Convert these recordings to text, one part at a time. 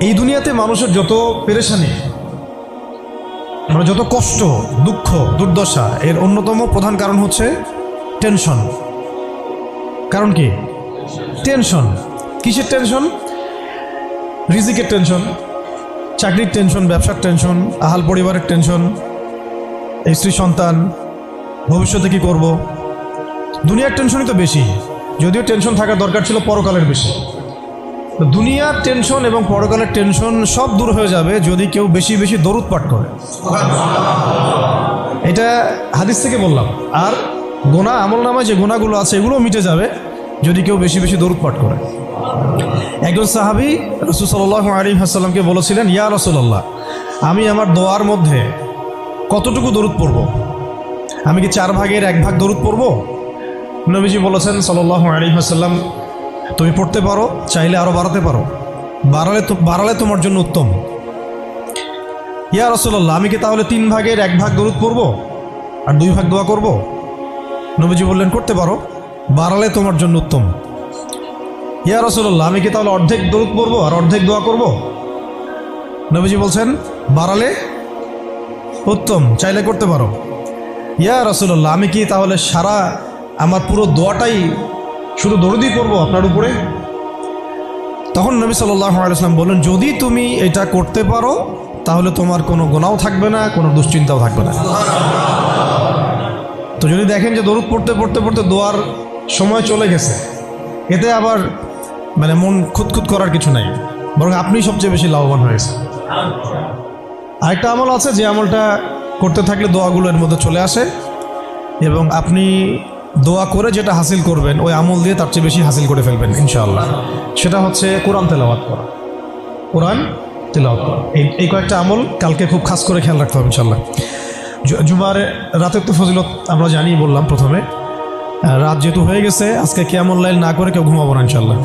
এই দুনিয়াতে মানুষের যত পেরেশানি, মানে যত কষ্ট, দুঃখ, দুর্দশা, এর অন্যতম প্রধান কারণ হচ্ছে টেনশন। কারণ কি? টেনশন। কিসের টেনশন? রিজিকের টেনশন, চাকরির টেনশন, ব্যবসার টেনশন, আহাল পরিবারের টেনশন, স্ত্রী সন্তান, ভবিষ্যতে কী করব। দুনিয়ার টেনশনই তো বেশি, যদিও টেনশন থাকার দরকার ছিল পরকালের বেশি। দুনিয়ার টেনশন এবং পরকালের টেনশন সব দূর হয়ে যাবে যদি কেউ বেশি বেশি দরুদ পাঠ করে। এটা হাদিস থেকে বললাম। আর গুনাহ, আমলনামায় যে গুনাহগুলো আছে এগুলোও মিটে যাবে যদি কেউ বেশি বেশি দরুদ পাঠ করে। একজন সাহাবী রাসূল সাল্লাল্লাহু আলাইহি ওয়াসাল্লামকে বলেছিলেন, ইয়া রাসূলুল্লাহ, আমি আমার দোয়ার মধ্যে কতটুকু দরুদ পড়ব? আমি কি 4 ভাগের 1 ভাগ দরুদ পড়ব? নবীজি বলেছেন সাল্লাল্লাহু আলাইহি ওয়াসাল্লাম, তুমি পড়তে পারো, চাইলে আরও বাড়াতে পারো, বাড়ালে তোমার জন্য উত্তম। ইয়া রাসূলুল্লাহ, আমি কি তাহলে 3 ভাগের 1 ভাগ দরুদ পড়ব আর 2 ভাগ দোয়া করব? নবীজি বললেন, করতে পারো, বাড়ালে তোমার জন্য উত্তম। ইয়া রাসূলুল্লাহ, আমি কি তাহলে অর্ধেক দরুদ পড়ব আর অর্ধেক দোয়া করব? নবীজি বলছেন, বাড়ালে উত্তম, চাইলে করতে পারো। ইয়া রাসূলুল্লাহ, আমি কি তাহলে সারা আমার পুরো দোয়াটাই শুধু দরুদই পড়ব আপনার উপরে? তখন নবী সাল্লাল্লাহু আলাইহি ওয়াসাল্লাম বললেন, যদি তুমি এটা করতে পারো তাহলে তোমার কোনো গুনাহও থাকবে না, কোনো দুশ্চিন্তাও থাকবে না। তো যদি দেখেন যে দরুদ পড়তে পড়তে পড়তে দোয়ার সময় চলে গেছে, এতে আবার মানে মন খুঁতখুত করার কিছু নাই, বরং আপনি সবচেয়ে বেশি লাভবান হয়েছে। আরেকটা আমল আছে, যে আমলটা করতে থাকলে দোয়াগুলো এর মধ্যে চলে আসে এবং আপনি দোয়া করে যেটা হাসিল করবেন ওই আমল দিয়ে তার চেয়ে বেশি হাসিল করে ফেলবেন ইনশাআল্লাহ। সেটা হচ্ছে কোরআন তেলাওয়াত করা। কোরআন তেলাওয়াত করা, এই কয়েকটা আমল কালকে খুব খাস করে খেয়াল রাখতে হবে ইনশাআল্লাহ। জুমার রাতের তো ফজিলত আমরা জানি, বললাম প্রথমে। রাত যেহেতু হয়ে গেছে, আজকে কিয়ামুল লাইল না করে কেউ ঘুমাবো না ইনশাআল্লাহ।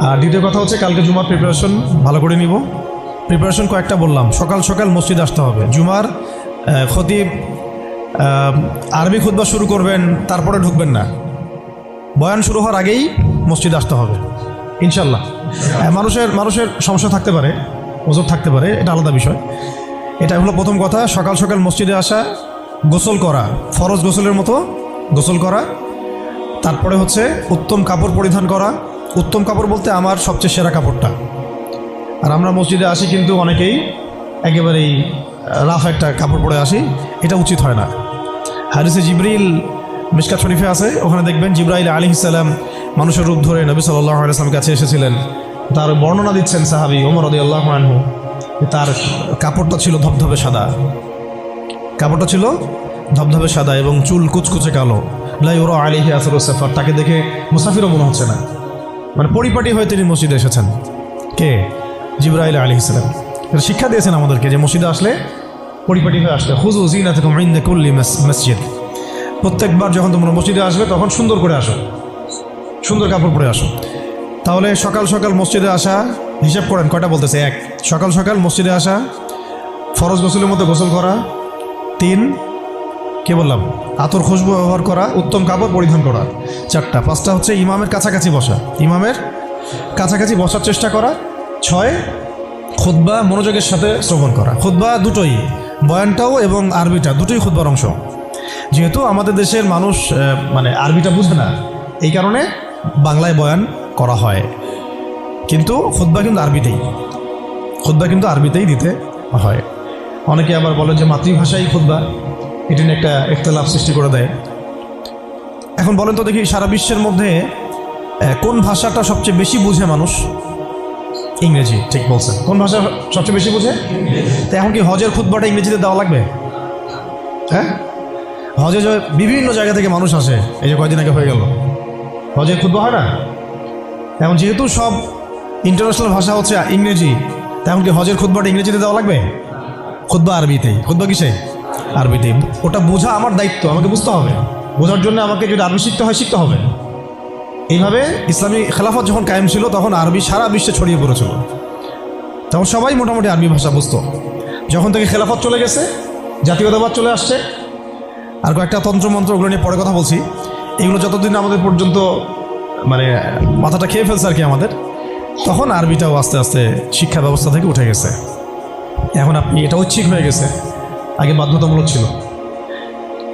আর দ্বিতীয় কথা হচ্ছে, কালকে জুমার প্রিপারেশন ভালো করে নিব। প্রিপারেশন কয়েকটা বললাম। সকাল সকাল মসজিদে আসতে হবে। জুমার খতিব আরবি খুতবা শুরু করবেন, তারপরে ঢুকবেন না, বয়ান শুরু হওয়ার আগেই মসজিদে আসতে হবে ইনশাআল্লাহ। মানুষের সমস্যা থাকতে পারে, ওজর থাকতে পারে, এটা আলাদা বিষয়। এটা হলো প্রথম কথা। সকাল সকাল মসজিদে আসা, গোসল করা, ফরজ গোসলের মতো গোসল করা, তারপরে হচ্ছে উত্তম কাপড় পরিধান করা। উত্তম কাপড় বলতে আমার সবচেয়ে সেরা কাপড়টা। আর আমরা মসজিদে আসি কিন্তু অনেকেই একেবারেই রাফ একটা কাপড় পরে আসি, এটা উচিত হয় না। হাদিসে জিবরিল মিশকাত শরীফে আছে, ওখানে দেখবেন জিবরাইল আলাইহিস সালাম মানুষের রূপ ধরে নবী সাল্লাল্লাহু আলাইহি ওয়াসাল্লামের কাছে এসেছিলেন। তার বর্ণনা দিচ্ছেন সাহাবী ওমর রাদিয়াল্লাহু আনহু, তার কাপড়টা ছিল ধবধবে সাদা, কাপড়টা ছিল ধবধবে সাদা এবং চুল কুচকুচে কালো। লা ইউরা আলাইহি আসরুস সাফার, তাকে দেখে মুসাফিরও মনে হচ্ছে না, মানে পরিপাটি হয়ে তিনি মসজিদে এসেছেন। কে? জিবরাইল আলাইহিস সালাম। এটা শিক্ষা দিয়েছেন আমাদেরকে যে মসজিদে আসলে পরিপাটি হয়ে আসলে, খুযু যিনাতাকুম ইনদা কুল্লি মসজিদ, প্রত্যেকবার যখন তোমরা মসজিদে আসবে তখন সুন্দর করে আসো, সুন্দর কাপড় পরে আসো। তাহলে সকাল সকাল মসজিদে আসা, হিসাব করেন কয়টা বলতেছে। 1, সকাল সকাল মসজিদে আসা, ফরজ গোসলের মতো গোসল করা। 3, কে বললাম, আতর খুশবু ব্যবহার করা, উত্তম কাপড় পরিধান করা। 4টা। 5টা হচ্ছে ইমামের কাছাকাছি বসা, ইমামের কাছাকাছি বসার চেষ্টা করা। 6, খুতবা মনোযোগের সাথে শ্রবণ করা। খুতবা দুটোই, বয়ানটাও এবং আরবিটা দুটোই খুতবার অংশ। যেহেতু আমাদের দেশের মানুষ মানে আরবিটা বুঝে না, এই কারণে বাংলায় বয়ান করা হয়, কিন্তু খুতবা কিন্তু আরবিতেই, খুতবা কিন্তু আরবিতেই দিতে হয়। অনেকে আবার বলেন যে মাতৃভাষাই খুতবা, এটি নিয়ে একটা ইখতিলাফ সৃষ্টি করে দেয়। এখন বলেন তো দেখি, সারা বিশ্বের মধ্যে কোন ভাষাটা সবচেয়ে বেশি বুঝে মানুষ? ইংরেজি। ঠিক বলছেন। কোন ভাষা সবচেয়ে বেশি বুঝে? তো এখন কি হজের খুতবাটা ইংরেজিতে দেওয়া লাগবে? হ্যাঁ, হজে যে বিভিন্ন জায়গা থেকে মানুষ আসে, এই যে কয়েকদিন আগে হয়ে গেল, হজের খুতবা হয় না? এখন যেহেতু সব ইন্টারন্যাশনাল ভাষা হচ্ছে ইংরেজি, তেমন কি হজের খুতবাটা ইংরেজিতে দেওয়া লাগবে? খুতবা আরবিতেই। খুতবা কিসে? আরবিতেই। ওটা বোঝা আমার দায়িত্ব, আমাকে বুঝতে হবে। বোঝার জন্য আমাকে যদি আরবি শিখতে হয়, শিখতে হবে। এইভাবে ইসলামী খেলাফত যখন কায়েম ছিল তখন আরবি সারা বিশ্বে ছড়িয়ে পড়েছিল, তখন সবাই মোটামুটি আরবি ভাষা বুঝত। যখন থেকে খেলাফত চলে গেছে, জাতীয়তাবাদ চলে আসছে, আর কয়েকটা তন্ত্রমন্ত্র, ওগুলো নিয়ে পরে কথা বলছি। এগুলো যতদিন আমাদের পর্যন্ত মানে মাথাটা খেয়ে ফেলছে আর কি আমাদের, তখন আরবিটাও আস্তে আস্তে শিক্ষা ব্যবস্থা থেকে উঠে গেছে। এখন আপনি এটা ঐচ্ছিক হয়ে গেছে, আগে বাধ্যতামূলক ছিল।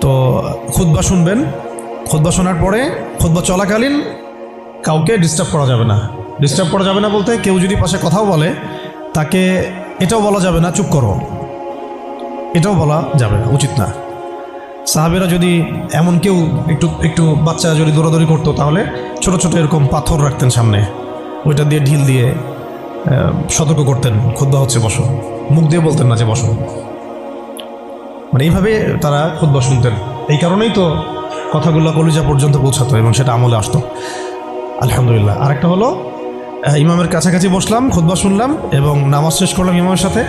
তো খুতবা শুনবেন, খুতবা শোনার পরে খুতবা চলাকালীন কাউকে ডিস্টার্ব করা যাবে না। ডিস্টার্ব করা যাবে না বলতে কেউ যদি পাশে কথাও বলে তাকে এটাও বলা যাবে না চুপ করো, এটাও বলা যাবে না, উচিত না। সাহাবেরা যদি এমন কেউ একটু একটু বাচ্চা যদি দৌড়াদৌড়ি করতো তাহলে ছোট ছোট এরকম পাথর রাখতেন সামনে, ওইটা দিয়ে ঢিল দিয়ে সতর্ক করতেন খুতবা হচ্ছে বসো, মুখ দিয়ে বলতেন না যে বসো। মানে এইভাবে তারা খুতবা শুনতেন। এই কারণেই তো কথাগুলো কলিজা পর্যন্ত পৌঁছাতো এবং সেটা আমলে আসতো। আলহামদুলিল্লাহ। আরেকটা হলো ইমামের কাছাকাছি বসলাম, খুতবা শুনলাম এবং নামাজ শেষ করলাম ইমামের সাথে,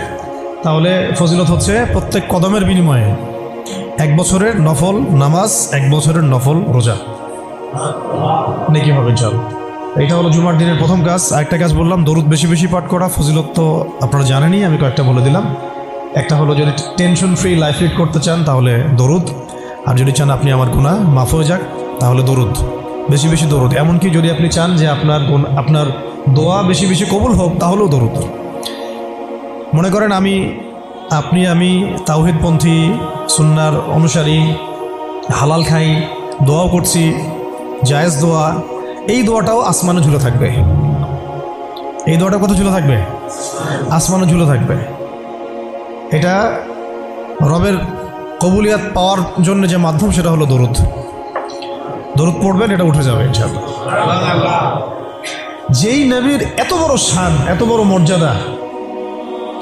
তাহলে ফজিলত হচ্ছে প্রত্যেক কদমের বিনিময়ে 1 বছরের নফল নামাজ, 1 বছরের নফল রোজা নেকি হবে ইনশাআল্লাহ। এইটা হলো জুমার দিনের প্রথম কাজ। আরেকটা কাজ বললাম, দরুদ বেশি বেশি পাঠ করা। ফজিলত তো আপনারা জানেনই, আমি কয়েকটা বলে দিলাম। একটা হলো যদি টেনশন ফ্রি লাইফ লিড করতে চান তাহলে দরুদ, আর যদি চান আপনি আমার গুনাহ মাফ হয়ে যাক তাহলে দরুদ, বেশি বেশি দরুদ। এমনকি যদি আপনি চান যে আপনার দোয়া বেশি বেশি কবুল হোক তাহলেও দরুদ। মনে করেন আমি তাওহীদপন্থী, সুন্নাহর অনুসারী, হালাল খাই, দোয়াও করছি, জায়েজ দোয়া, এই দোয়াটাও আসমানে ঝুলে থাকবে। এই দোয়াটা কত ঝুলে থাকবে? আসমানে ঝুলে থাকবে। এটা রবের কবুলিয়াত পাওয়ার জন্য যে মাধ্যম সেটা হলো দরুদ। দরুদ পড়বেন, এটা উঠে যাবে ইনশাআল্লাহ। যেই নবীর এত বড় শান, এত বড় মর্যাদা,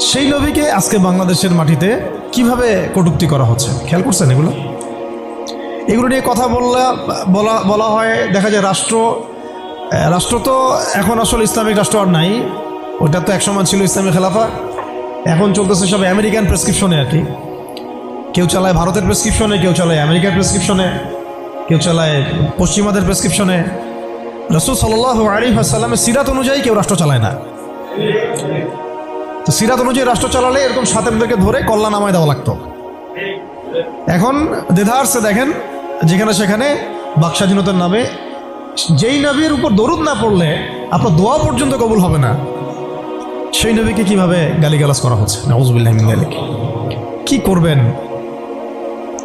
সেই নবীকে আজকে বাংলাদেশের মাটিতে কিভাবে কটূক্তি করা হচ্ছে খেয়াল করছেন? এগুলো নিয়ে কথা বলা হয়। দেখা যায় রাষ্ট্র তো এখন আসলে ইসলামিক রাষ্ট্র আর নাই, ওটা তো একসময় ছিল ইসলামিক খেলাফা। এখন চলতেছে সব আমেরিকান প্রেসক্রিপশনে আর কি। কেউ চালায় ভারতের প্রেসক্রিপশনে, কেউ চালায় আমেরিকার প্রেসক্রিপশনে, কেউ চালায় পশ্চিমাদের প্রেসক্রিপশনে। রাসূল সাল্লাল্লাহু আলাইহি ওয়াসাল্লামের সিরাত অনুযায়ী কেউ রাষ্ট্র চালায় না। তো সিরাত অনুযায়ী রাষ্ট্র চালালে এরকম সাতেমদেরকে ধরে কল্লা নামায় দেওয়া লাগতো। এখন দেধারসে দেখেন যেখানে সেখানে বাকস্বাধীনতার নামে যেই নবীর উপর দরুদ না পড়লে আপনার দোয়া পর্যন্ত কবুল হবে না, সেই নবীকে কিভাবে গালিগালাজ করা হচ্ছে। নাউযুবিল্লাহি মিন যালিক। কি করবেন?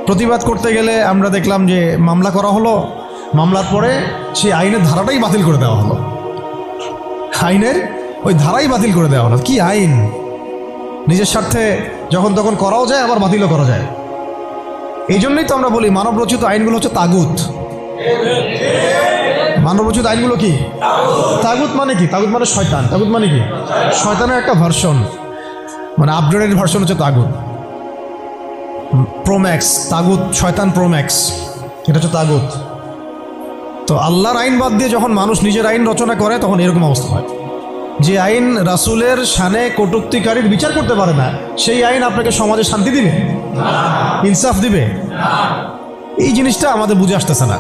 প্রতিবাদ করতে গেলে আমরা দেখলাম যে মামলা করা হলো, মামলার পরে সেই আইনের ধারাটাই বাতিল করে দেওয়া হলো। আইনের ওই ধারাই বাতিল করে দেওয়া হলো। কি আইন! নিজের স্বার্থে যখন তখন করাও যায়, আবার বাতিলও করা যায়। এই জন্যই তো আমরা বলি মানবরচিত আইনগুলো হচ্ছে তাগুত। মানবরচিত আইনগুলো কি? তাগুত মানে কি? তাগুত মানে শয়তান। তাগুত মানে কি? শয়তানের একটা ভার্সন, মানে আপগ্রেডেড ভার্সন হচ্ছে তাগুত। প্রোম্যাক্স তাগুত, শয়তান প্রোম্যাক্স, এটা হচ্ছে তাগুত। তো আল্লাহর আইন বাদ দিয়ে যখন মানুষ নিজের আইন রচনা করে তখন এরকম অবস্থা হয়। যে আইন রাসূলের শানে কটূক্তিকারীর বিচার করতে পারে না, সেই আইন আপনাকে সমাজে শান্তি দিবে, ইনসাফ দিবে? এই জিনিসটা আমাদের বুঝে আসতেছে না।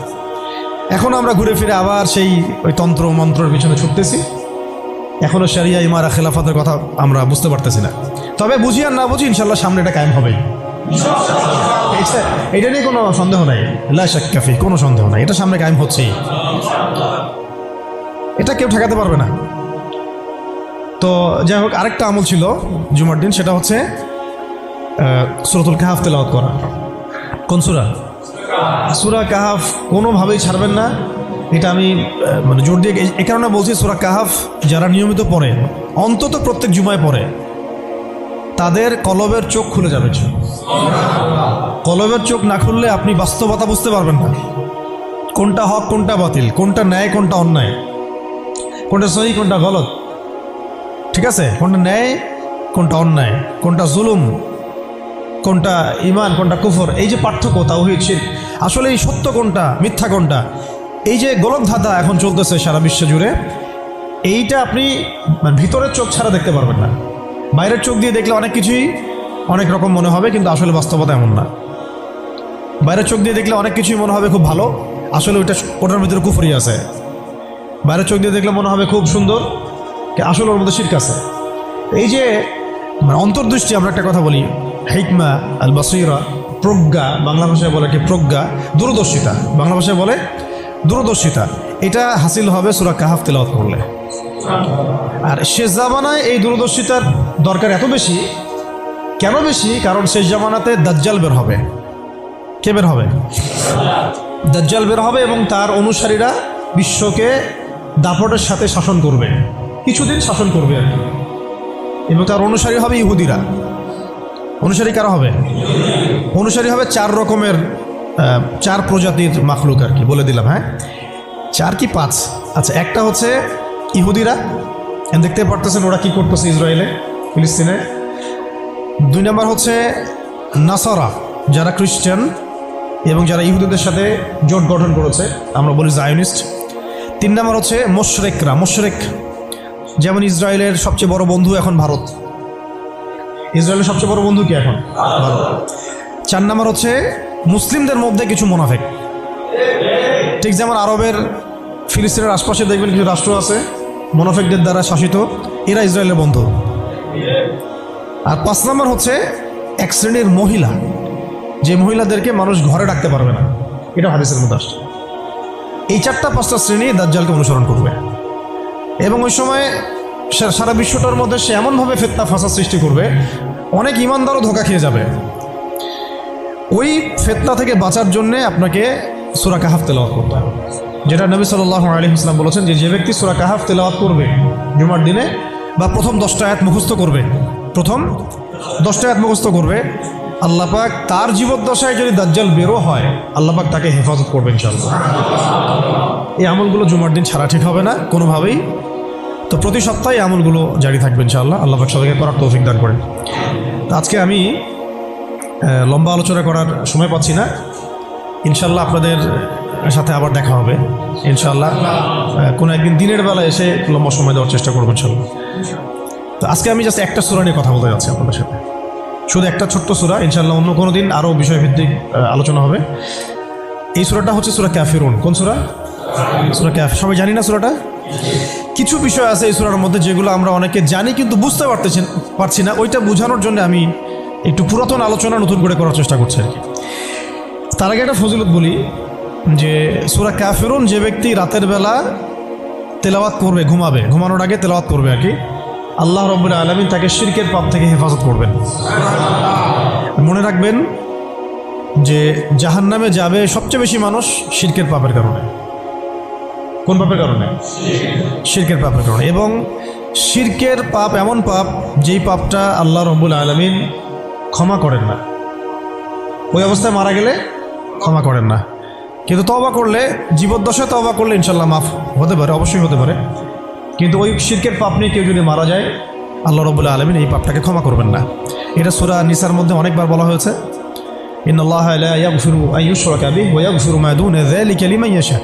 এখন আমরা ঘুরে ফিরে আবার সেই ওই তন্ত্র মন্ত্রের পিছনে ছুটতেছি। এখনো শরিয়া ইমারা খেলাফতের কথা আমরা বুঝতে পারতেছি না। তবে বুঝি আর না বুঝি ইনশাল্লাহ সামনে এটা কায়েম হবেই। এটা নিয়ে কোনো সন্দেহ নাই, লা শাক্কা ফি, কোনো সন্দেহ নাই, এটা সামনে কায়েম হচ্ছেই, এটা কেউ ঠেকাতে পারবে না। তো যাই হোক, আরেকটা আমল ছিল জুমার দিন, সেটা হচ্ছে সূরাতুল কাহাফ তেলাওয়াত করা। কোন সূরা? সূরা কাহাফ কোনোভাবেই ছাড়বেন না। এটা আমি মানে জোর দিয়ে এই কারণে বলছি, সূরা কাহাফ যারা নিয়মিত পড়ে, অন্তত প্রত্যেক জুমায় পড়ে, তাদের কলবের চোখ খুলে যাবে। কলবের চোখ না খুললে আপনি বাস্তবতা বুঝতে পারবেন না, কোনটা হক কোনটা বাতিল, কোনটা ন্যায় কোনটা অন্যায়, কোনটা সহি কোনটা গলত, ঠিক আছে? কোনটা ন্যায় কোনটা অন্যায়, কোনটা জুলুম কোনটা ঈমান কোনটা কুফর, এই যে পার্থক্য তাওহীদ শিরক, আসলে এই সত্য কোনটা মিথ্যা কোনটা, এই যে গোলকধাঁধা এখন চলতেছে সারা বিশ্ব জুড়ে, এইটা আপনি ভিতরের চোখ ছাড়া দেখতে পারবেন না। বাইরের চোখ দিয়ে দেখলে অনেক কিছুই অনেক রকম মনে হবে, কিন্তু আসলে বাস্তবতা এমন না। বাইরের চোখ দিয়ে দেখলে অনেক কিছুই মনে হবে খুব ভালো, আসলে ওটার ভিতরে কুফরি আছে। বাইরের চোখ দিয়ে দেখলে মনে হবে খুব সুন্দর, আসলে ওর মধ্যে শিরক আছে। এই যে অন্তর্দৃষ্টি, আমরা একটা কথা বলি হিকমা আল বাসীরা, প্রজ্ঞা, বাংলা ভাষায় বলে কি প্রজ্ঞা, দূরদর্শিতা, বাংলা ভাষায় বলে দূরদর্শিতা, এটা হাসিল হবে সূরা কাহাফ তেলাওয়াত করলে। আর শেষ জামানায় এই দূরদর্শিতার দরকার এত বেশি, কেন বেশি? কারণ শেষ জামানাতে দাজ্জাল বের হবে। কে বের হবে? দাজ্জাল বের হবে এবং তার অনুসারীরা বিশ্বকে দাপটের সাথে শাসন করবে, কিছুদিন শাসন করবে আর কি। এবং তার অনুসারী হবে ইহুদিরা। অনুসারী কারা হবে? অনুসারী হবে 4 রকমের, 4 প্রজাতির মাখলুক আর কি, বলে দিলাম। হ্যাঁ, 4 কি 5? আচ্ছা, একটা হচ্ছে ইহুদিরা, দেখতে পারতেছেন ওরা কি করতেছে ইসরায়েলে, ফিলিস্তিনে। 2 নম্বর হচ্ছে নাসারা, যারা খ্রিস্টান এবং যারা ইহুদিদের সাথে জোট গঠন করেছে, আমরা বলি জায়নিস্ট। 3 নম্বর হচ্ছে মুশরিকরা। মুশরিক যেমন ইসরায়েলের সবচেয়ে বড় বন্ধু এখন ভারত। ইসরায়েলের সবচেয়ে বড় বন্ধু কি এখন? ভারত। 4 নম্বর হচ্ছে মুসলিমদের মধ্যে কিছু মুনাফিক। ঠিক যেমন আরবের ফিলিস্তিনের আশপাশে দেখবেন কিছু রাষ্ট্র আছে মুনাফিকদের দ্বারা শাসিত, এরা ইসরায়েলের বন্ধু। আর 5 নম্বর হচ্ছে এক শ্রেণীর মহিলা, যে মহিলাদেরকে মানুষ ঘরে রাখতে পারবে না, এটা হাদিসের মধ্যে আসছে। এই 4-5টা শ্রেণী দাজ্জালকে অনুসরণ করবে এবং ওই সময় সারা বিশ্বটার মধ্যে সে এমনভাবে ফিতনা ফাসাদ সৃষ্টি করবে, অনেক ইমানদারও ধোঁকা খেয়ে যাবে। ওই ফিতনা থেকে বাঁচার জন্যে আপনাকে সূরা কাহাফ তেলাওয়াত করতে হবে, যেটা নবী সাল্লাল্লাহু আলাইহি ওয়াসাল্লাম বলেছেন যে ব্যক্তি সূরা কাহাফ তেলাওয়াত করবে জুমার দিনে, বা প্রথম 10টা আয়াত মুখস্থ করবে, প্রথম 10টা আয়াত মুখস্থ করবে, আল্লাহ পাক তার জীবদ্দশায় যদি দাজ্জাল বেরো হয়, আল্লাহ পাক তাকে হেফাজত করবে ইনশাআল্লাহ। এই আমলগুলো জুমার দিন ছাড়া ঠিক হবে না কোনোভাবেই। তো প্রতি সপ্তাহে আমলগুলো জারি থাকবে ইনশাআল্লাহ। আল্লাহ পাক সবাইকে করার তৌফিক দান করেন। তো আজকে আমি লম্বা আলোচনা করার সময় পাচ্ছি না, ইনশাআল্লাহ আপনাদের সাথে আবার দেখা হবে ইনশাআল্লাহ। কোনো একদিন দিনের বেলা এসে লম্বা সময় দেওয়ার চেষ্টা করবো ইনশাআল্লাহ। তো আজকে আমি জাস্ট একটা সূরা নিয়ে কথা বলতে যাচ্ছি আপনাদের সাথে, শুধু একটা ছোট্ট সূরা। ইনশাআল্লাহ অন্য কোনো দিন আরও বিষয়ভিত্তিক আলোচনা হবে। এই সূরাটা হচ্ছে সূরা কাফিরুন। কোন সূরা? সূরা কাফির। সবাই জানি না সূরাটা? কিছু বিষয় আছে এই সূরার মধ্যে যেগুলো আমরা অনেকে জানি কিন্তু বুঝতে পারছি না। ওইটা বোঝানোর জন্য আমি একটু পুরাতন আলোচনা নতুন করে করার চেষ্টা করছি আর কি। তার আগে একটা ফজিলত বলি যে সূরা কাফিরুন যে ব্যক্তি রাতের বেলা তেলাওয়াত করবে, ঘুমানোর আগে তেলাওয়াত করবে আর কি, আল্লাহ রাব্বুল আলামিন তাকে শিরকের পাপ থেকে হেফাজত করবেন। মনে রাখবেন যে জাহান্নামে যাবে সবচেয়ে বেশি মানুষ শিরকের পাপের কারণে। কোন পাপের কারণে? শিরকের পাপের কারণে। এবং শিরকের পাপ এমন পাপ যেই পাপটা আল্লাহ রাব্বুল আলামিন ক্ষমা করেন না, ওই অবস্থায় মারা গেলে ক্ষমা করেন না। কিন্তু তওবা করলে, জীবদ্দশায় তওবা করলে ইনশাআল্লাহ মাফ হতে পারে, অবশ্যই হতে পারে। কিন্তু ওই শিরকের পাপ নিয়ে কেউ যদি মারা যায়, আল্লাহ রাব্বুল আলামিন এই পাপটাকে ক্ষমা করবেন না। এটা সূরা নিসার মধ্যে অনেকবার বলা হয়েছে, ইন্নাল্লাহা লা ইয়াগফিরু আন ইউশরাকা বিহি ওয়া ইয়াগফিরু মা দুনা যালিকা লিমান ইয়াশা।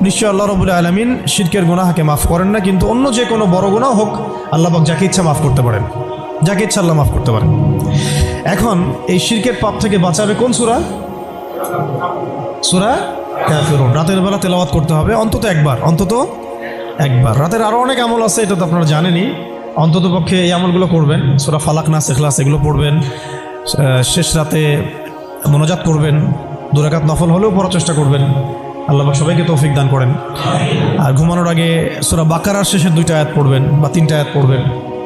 নিশ্চয় আল্লাহ রাব্বুল আলামিন শিরকের গুনাহকে মাফ করেন না, কিন্তু অন্য যে কোনো বড় গুনাহ হোক আল্লাহ পাক যাকে ইচ্ছা মাফ করতে পারেন, যাকে ইচ্ছা আল্লাহ মাফ করতে পারেন। এখন এই শিরকের পাপ থেকে বাঁচাবে কোন সূরা? সূরা কাফিরুন। রাতের বেলা তেলাওয়াত করতে হবে অন্তত একবার, অন্তত একবার। রাতের আরও অনেক আমল আছে, এটা তো আপনারা জানেনই। অন্তত পক্ষে এই আমলগুলো করবেন, সূরা ফালাক, নাস, ইখলাস এগুলো পড়বেন। শেষ রাতে মোনাজাত করবেন, 2 রাকাত নফল হলেও পড়ার চেষ্টা করবেন। আল্লাহ পাক সবাইকে তৌফিক দান করেন। আর ঘুমানোর আগে সূরা বাকারার শেষের 2টা আয়াত পড়বেন বা 3টা আয়াত পড়বেন।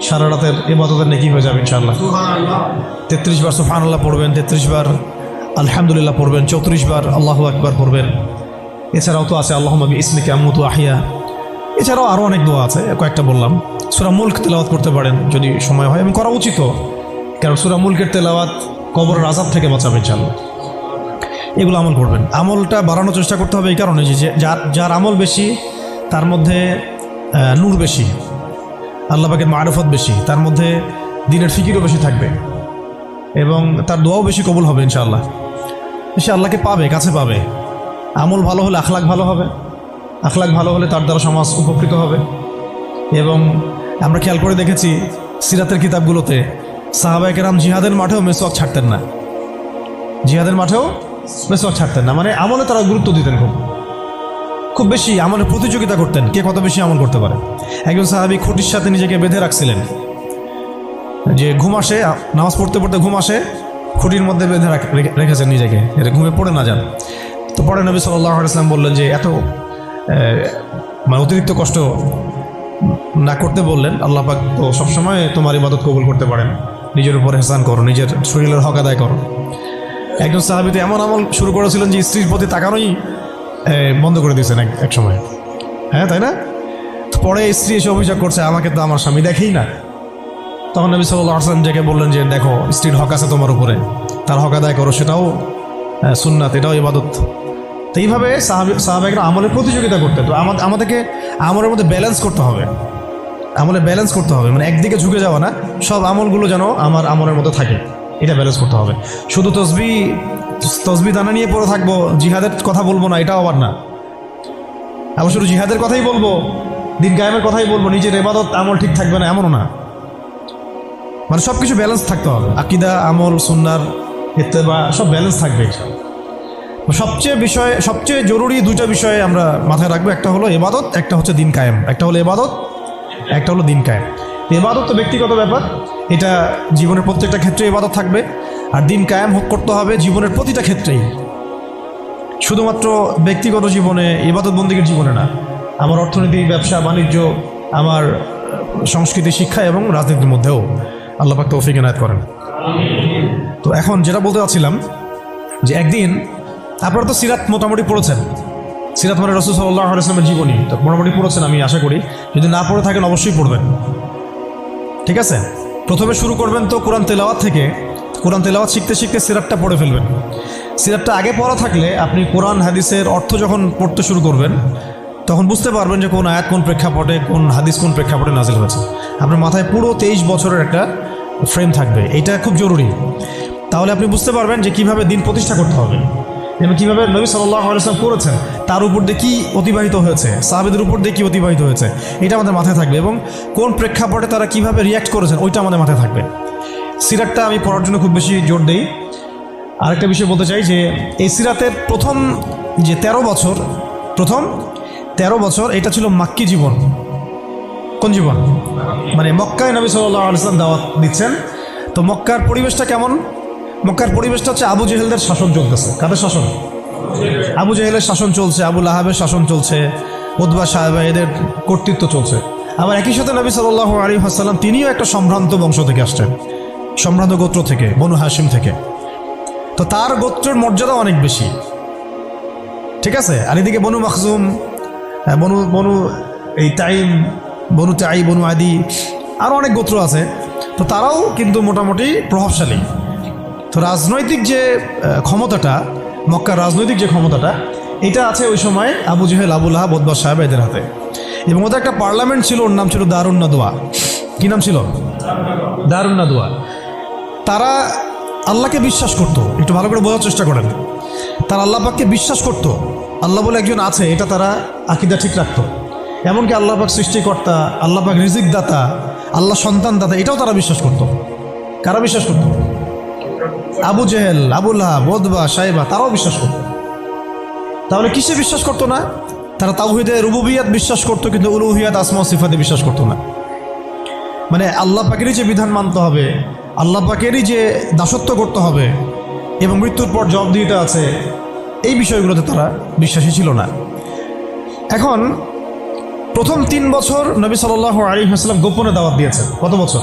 সারা রাতের ইবাদতের নেকি হয়ে যাবে ইনশাআল্লাহ। 33 বার সুবহানাল্লাহ পড়বেন, 33 বার আলহামদুলিল্লাহ পড়বেন, 34 বার আল্লাহু আকবার পড়বেন। এছাড়াও তো আছে আল্লাহুম্মা বিইসমিকা আমুতু আহইয়া। এছাড়াও আরও অনেক দোয়া আছে, কয়েকটা বললাম। সূরা মুলক তেলাওয়াত করতে পারেন যদি সময় হয়, এবং করা উচিত, কারণ সূরা মুলকের তেলাওয়াত কবরের আযাব থেকে বাঁচাবে ইনশাআল্লাহ। এগুলো আমল করবেন। আমলটা বাড়ানোর চেষ্টা করতে হবে এই কারণে যে যার আমল বেশি তার মধ্যে নূর বেশি, আল্লাহ পাকের মারিফত বেশি, তার মধ্যে দ্বীনের ফিকিরও বেশি থাকবে এবং তার দোয়াও বেশি কবুল হবে ইনশাআল্লাহ। সে আল্লাহকে পাবে, কাছে পাবে। আমল ভালো হলে আখলাক ভালো হবে, আখলাক ভালো হলে তার দ্বারা সমাজ উপকৃত হবে। এবং আমরা খেয়াল করে দেখেছি সিরাতের কিতাবগুলোতে সাহাবায়ে কেরাম জিহাদের মাঠেও মেসওয়াক ছাড়তেন না, জিহাদের মাঠেও মেসওয়াক ছাড়তেন না। মানে আমলে তারা গুরুত্ব দিতেন, খুব বেশি আমলের প্রতিযোগিতা করতেন, কে কত বেশি আমল করতে পারে। একজন সাহাবী খুঁটির সাথে নিজেকে বেঁধে রাখছিলেন, যে ঘুম আসে, নামাজ পড়তে পড়তে ঘুম আসে, খুঁটির মধ্যে বেঁধে রেখেছেন নিজেকে, এটা ঘুমে পড়ে না যান। তো পরে নবী সাল্লাল্লাহু আলাইহি ওয়াসাল্লাম বললেন যে এত মানে অতিরিক্ত কষ্ট না করতে বললেন। আল্লাহ পাক তো সবসময় তোমার ইবাদত কবুল করতে পারেন, নিজের উপর এহসান করো, নিজের শরীরের হক আদায় করো। একজন সাহাবী তো এমন আমল শুরু করেছিলেন যে স্ত্রীর প্রতি তাকানোই বন্ধ করে দিয়েছেন এক সময়, হ্যাঁ তাই না? পরে স্ত্রী এসে অভিযোগ করছে, আমাকে তো আমার স্বামী দেখেই না। তখন নবী সাল্লাল্লাহু আলাইহি ওয়াসাল্লাম ডেকে বললেন যে দেখো, স্ত্রীর হক আছে তোমার উপরে, তার হক আদায় করো, সেটাও সুন্নাত, এটাও ইবাদত। তো এইভাবে সাহাবায়েরা আমলের প্রতিযোগিতা করতে। তো আমাদেরকে আমলের মধ্যে ব্যালেন্স করতে হবে, আমলে ব্যালেন্স করতে হবে, মানে একদিকে ঝুঁকে যাওয়া না, সব আমলগুলো যেন আমার আমলের মধ্যে থাকে, এটা ব্যালেন্স করতে হবে। শুধু তসবি দানা নিয়ে পড়ে থাকবো, জিহাদের কথা বলবো না, এটাও আবার না। আবার শুধু জিহাদের কথাই বলবো, দিন কায়েমের কথাই বলবো, নিজের ইবাদত আমল ঠিক থাকবে না, এমনও না। মানে সব কিছু ব্যালেন্স থাকতে হবে, আকীদা, আমল, সুন্নাহর ইত্তেবা সব ব্যালেন্স থাকবে। সবচেয়ে জরুরি দুইটা বিষয়ে আমরা মাথায় রাখবো, একটা হলো ইবাদত, একটা হচ্ছে দিন কায়েম। একটা হলো ইবাদত, একটা হলো দিন কায়েম। ইবাদত তো ব্যক্তিগত ব্যাপার, এটা জীবনের প্রত্যেকটা ক্ষেত্রে ইবাদত থাকবে, আর দিন কায়েম করতে হবে জীবনের প্রতিটা ক্ষেত্রেই, শুধুমাত্র ব্যক্তিগত জীবনে, ইবাদত বন্দেগীর জীবনে না, আমার অর্থনীতি, ব্যবসা বাণিজ্য, আমার সংস্কৃতি, শিক্ষা এবং রাজনীতির মধ্যেও। আল্লাহ পাক তৌফিক এনায়েত করেন। তো এখন যেটা বলতে চাচ্ছিলাম যে একদিন আপনারা তো সিরাত মোটামুটি পড়েছেন, সিরাত মানে রাসূল সাল্লাল্লাহু আলাইহি ওয়াসাল্লামের জীবনী তো মোটামুটি পড়েছেন আমি আশা করি। যদি না পড়ে থাকেন অবশ্যই পড়বেন, ঠিক আছে? প্রথমে শুরু করবেন তো কোরআন তেলাওয়াত থেকে। কোরআন তেলাওয়াত শিখতে শিখতে সিরাতটা পড়ে ফেলবেন। সিরাতটা আগে পড়া থাকলে আপনি কোরআন হাদিসের অর্থ যখন পড়তে শুরু করবেন তখন বুঝতে পারবেন যে কোন আয়াত কোন প্রেক্ষাপটে, কোন হাদিস কোন প্রেক্ষাপটে নাজিল হয়েছে। আপনার মাথায় পুরো 23 বছরের একটা ফ্রেম থাকবে, এটা খুব জরুরি। তাহলে আপনি বুঝতে পারবেন যে কিভাবে দিন প্রতিষ্ঠা করতে হবে, এবং কীভাবে নবী সাল্লাল্লাহু আলাইহি ওয়াসাল্লাম করেছেন, তার উপর দিয়ে কী অতিবাহিত হয়েছে, সাহাবীদের উপর দিয়ে কী অতিবাহিত হয়েছে, এটা আমাদের মাথায় থাকবে, এবং কোন প্রেক্ষাপটে তারা কীভাবে রিয়্যাক্ট করেছেন ওইটা আমাদের মাথায় থাকবে। সিরাতটা আমি পড়ার জন্য খুব বেশি জোর দিই। আরেকটা বিষয় বলতে চাই যে এই সিরাতের প্রথম যে 13 বছর এটা ছিল মাক্কি জীবন। কোন জীবন? মানে মক্কায় নবী সাল্লাল্লাহু আলাইহি ওয়াসাল্লাম দাওয়াত দিচ্ছেন। তো মক্কার পরিবেশটা কেমন? মক্কার পরিবেশটা হচ্ছে আবু জেহেলদের শাসন চলতেছে। কাদের শাসন? আবু জেহেলের শাসন চলছে, আবু লাহাবের শাসন চলছে, উতবা সাহেবা এদের কর্তৃত্ব চলছে। আবার একই সাথে নবী সাল্লাল্লাহু আলাইহি ওয়াসাল্লাম তিনিও একটা সম্ভ্রান্ত বংশ থেকে আসছেন, সম্ভ্রান্ত গোত্র থেকে, বনু হাশিম থেকে। তো তার গোত্রের মর্যাদা অনেক বেশি, ঠিক আছে? আর এদিকে বনু মাখজুম, বনু তাইম, বনু আদি, আরও অনেক গোত্র আছে। তো তারাও কিন্তু মোটামুটি প্রভাবশালী। তো রাজনৈতিক যে ক্ষমতাটা, মক্কার রাজনৈতিক যে ক্ষমতাটা, এটা আছে ওই সময় Abu Jahl, Abu Lahab, Utba সাহেব এদের হাতে। এবং ওদের একটা পার্লামেন্ট ছিল, ওর নাম ছিল দারুন নাদওয়া। কী নাম ছিল? দারুন নাদওয়া। তারা আল্লাহকে বিশ্বাস করতো, একটু ভালো করে বোঝার চেষ্টা করেন। তারা আল্লাহ পাককে বিশ্বাস করতো, আল্লাহ বলে একজন আছে, এটা তারা আকীদা ঠিক রাখতো। এমনকি আল্লাহ পাক সৃষ্টিকর্তা, আল্লাহ পাক রিজিক দাতা, আল্লাহ সন্তান দাতা, এটাও তারা বিশ্বাস করতো। কারা বিশ্বাস করতো? Abu Jahl, Abu Lahab, Utba সাহেবা, তারাও বিশ্বাস করতো। তাহলে কিসে বিশ্বাস করতো না? তারা তাওহীদে রুবুবিয়াত বিশ্বাস করতো, কিন্তু উলুহিয়াত, আসমা ও সিফাতে বিশ্বাস করতো না। মানে আল্লাহ পাকেরই যে বিধান মানতে হবে, আল্লাহ পাকেরই যে দাসত্ব করতে হবে, এবং মৃত্যুর পর জবাবদিহিতা আছে, এই বিষয়গুলোতে তারা বিশ্বাসী ছিল না। এখন প্রথম 3 বছর নবী সাল্লাল্লাহু আলাইহি ওয়াসাল্লাম গোপনে দাওয়াত দিয়েছেন। কত বছর?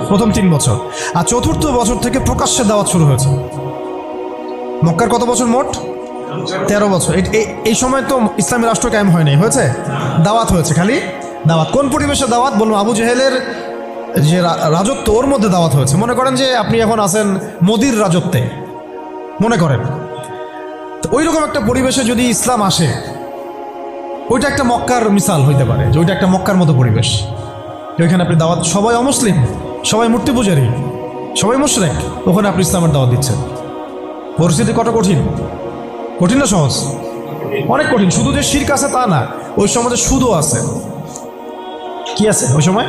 প্রথম 3 বছর। আর চতুর্থ বছর থেকে প্রকাশ্যে দাওয়াত শুরু হয়েছে। মক্কার কত বছর মোট? 13 বছর। এই সময় তো ইসলামী রাষ্ট্র কায়েম হয় নাই, হয়েছে দাওয়াত হয়েছে, খালি দাওয়াত। কোন পরিবেশে দাওয়াত? বলুন, আবু জেহেলের যে রাজত্ব, ওর মধ্যে দাওয়াত হয়েছে। মনে করেন যে আপনি এখন আছেন মোদির রাজত্বে, মনে করেন। তো ওই রকম একটা পরিবেশে যদি ইসলাম আসে, ওইটা একটা মক্কার মিসাল হইতে পারে, যে ওইটা একটা মক্কার মতো পরিবেশ। ওইখানে আপনি দাওয়াত, সবাই অমুসলিম, সবাই মূর্তি পূজারী, সবাই মুশরিক, ওখানে আপনি ইসলামের দাওয়াত দিচ্ছেন। পরিস্থিতি কত কঠিন! কঠিন না সহজ? অনেক কঠিন। শুধু যে শিরক আছে তা না, ওই সমাজে সুদও আছে। কি আছে ওই সময়?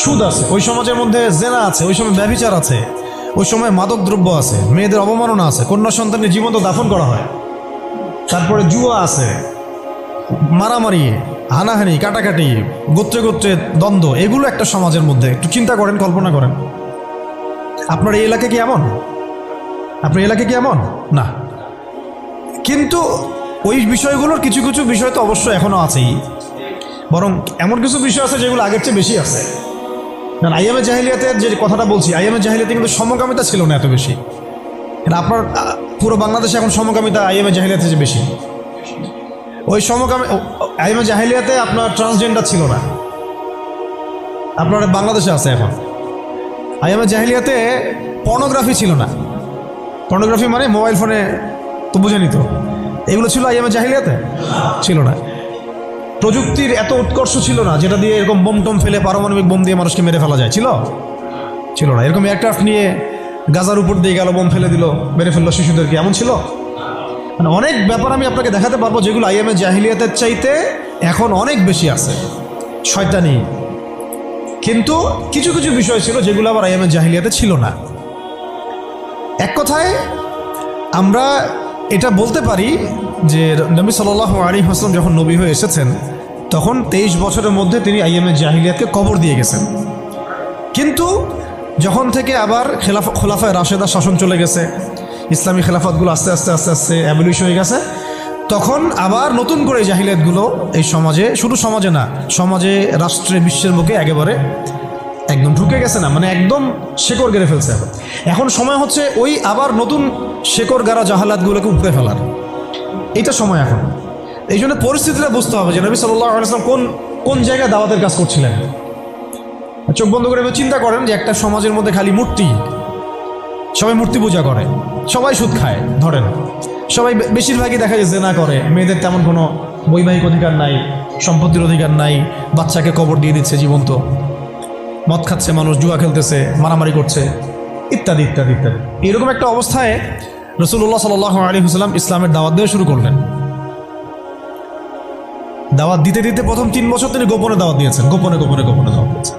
সুদ আছে। ওই সমাজের মধ্যে জেনা আছে, ওই সময় ব্যভিচার আছে, ওই সময় মাদক দ্রব্য আছে, মেয়েদের অবমাননা আছে, কন্যা সন্তানকে জীবন্ত দাফন করা হয়, তারপরে জুয়া আছে, মারামারি, হানাহানি, কাটাকাটি, গোত্রে গোত্রে দ্বন্দ্ব, এগুলো একটা সমাজের মধ্যে। একটু চিন্তা করেন, কল্পনা করেন। আপনার এই এলাকা কি এমন? আপনার এলাকা কি এমন? না। কিন্তু ওই বিষয়গুলোর কিছু কিছু বিষয় তো অবশ্যই এখনও আছেই। বরং এমন কিছু বিষয় আছে যেগুলো আগের চেয়ে বেশি আছে। কারণ আইয়ামে জাহিলিয়াতের যে কথাটা বলছি, আইয়ামে জাহিলিয়াতে কিন্তু সমকামিতা ছিল না এত বেশি। আপনার পুরো বাংলাদেশে এখন সমকামিতা আইয়ামে জাহিলিয়াতে যে বেশি। ওই আইয়ামে জাহিলিয়াতে আপনার ট্রান্সজেন্ডার ছিল না, আপনার বাংলাদেশে আছে এখন। আইয়ামে জাহিলিয়াতে পর্নোগ্রাফি ছিল না। পর্নোগ্রাফি মানে মোবাইল ফোনে তো বুঝে নিত, এগুলো ছিল আইয়ামে জাহিলিয়াতে ছিল না। প্রযুক্তির এত উৎকর্ষ ছিল না যেটা দিয়ে এরকম বোম টোম ফেলে পারমাণবিক বোম দিয়ে মানুষকে মেরে ফেলা যায়, ছিল না। এরকম এয়ারক্রাফট নিয়ে গাজার উপর দিয়ে গেল, বোম ফেলে দিল, মেরে ফেললো শিশুদেরকে, এমন ছিল। মানে অনেক ব্যাপার আমি আপনাকে দেখাতে পারবো যেগুলো আইয়ামে জাহিলিয়াতের চাইতে এখন অনেক বেশি আছে শয়তানি। কিন্তু কিছু কিছু বিষয় ছিল যেগুলো আবার আইয়ামে জাহিলিয়াতে ছিল না। এক কথায় আমরা এটা বলতে পারি যে নবী সাল্লাল্লাহু আলাইহি ওয়াসাল্লাম যখন নবী হয়ে এসেছেন তখন 23 বছরের মধ্যে তিনি আইয়ামে জাহিলিয়াতকে কবর দিয়ে গেছেন। কিন্তু যখন থেকে আবার খোলাফায়ে রাশেদা শাসন চলে গেছে, ইসলামী খেলাফতগুলো আস্তে আস্তে আস্তে আস্তে অ্যাবলিশ হয়ে গেছে, তখন আবার নতুন করে জাহিলিয়াতগুলো এই সমাজে, শুধু সমাজে না, সমাজে, রাষ্ট্রে, বিশ্বের বুকে একেবারে একদম ঢুকে গেছে না, মানে একদম শেকড় গেড়ে ফেলছে। এখন সময় হচ্ছে ওই আবার নতুন শেকড় গাড়া জাহালাতগুলোকে উপড়ে ফেলার, এইটা সময় এখন। এই জন্য পরিস্থিতিটা বুঝতে হবে যে নবী সাল্লাল্লাহু আলাইহি ওয়াসাল্লাম কোন জায়গায় দাওয়াতের কাজ করছিলেন। চোখ বন্ধ করে চিন্তা করেন যে একটা সমাজের মধ্যে খালি মূর্তি, সবাই মূর্তি পূজা করে, সবাই সুদ খায়, ধরেন সবাই বেশিরভাগই দেখা যায় জিনা করে, মেয়েদের তেমন কোনো বৈবাহিক অধিকার নাই, সম্পত্তির অধিকার নাই, বাচ্চাকে কবর দিয়ে দিচ্ছে জীবন্ত, মদ খাচ্ছে মানুষ, জুয়া খেলতেছে, মারামারি করছে, ইত্যাদি ইত্যাদি ইত্যাদি। এরকম একটা অবস্থায় রাসূলুল্লাহ সাল্লাল্লাহু আলাইহি ওয়াসাল্লাম ইসলামের দাওয়াত দেওয়া শুরু করলেন। দাওয়াত দিতে দিতে প্রথম 3 বছর তিনি গোপনে দাওয়াত দিয়েছেন, গোপনে গোপনে গোপনে দাওয়াত দিয়েছেন।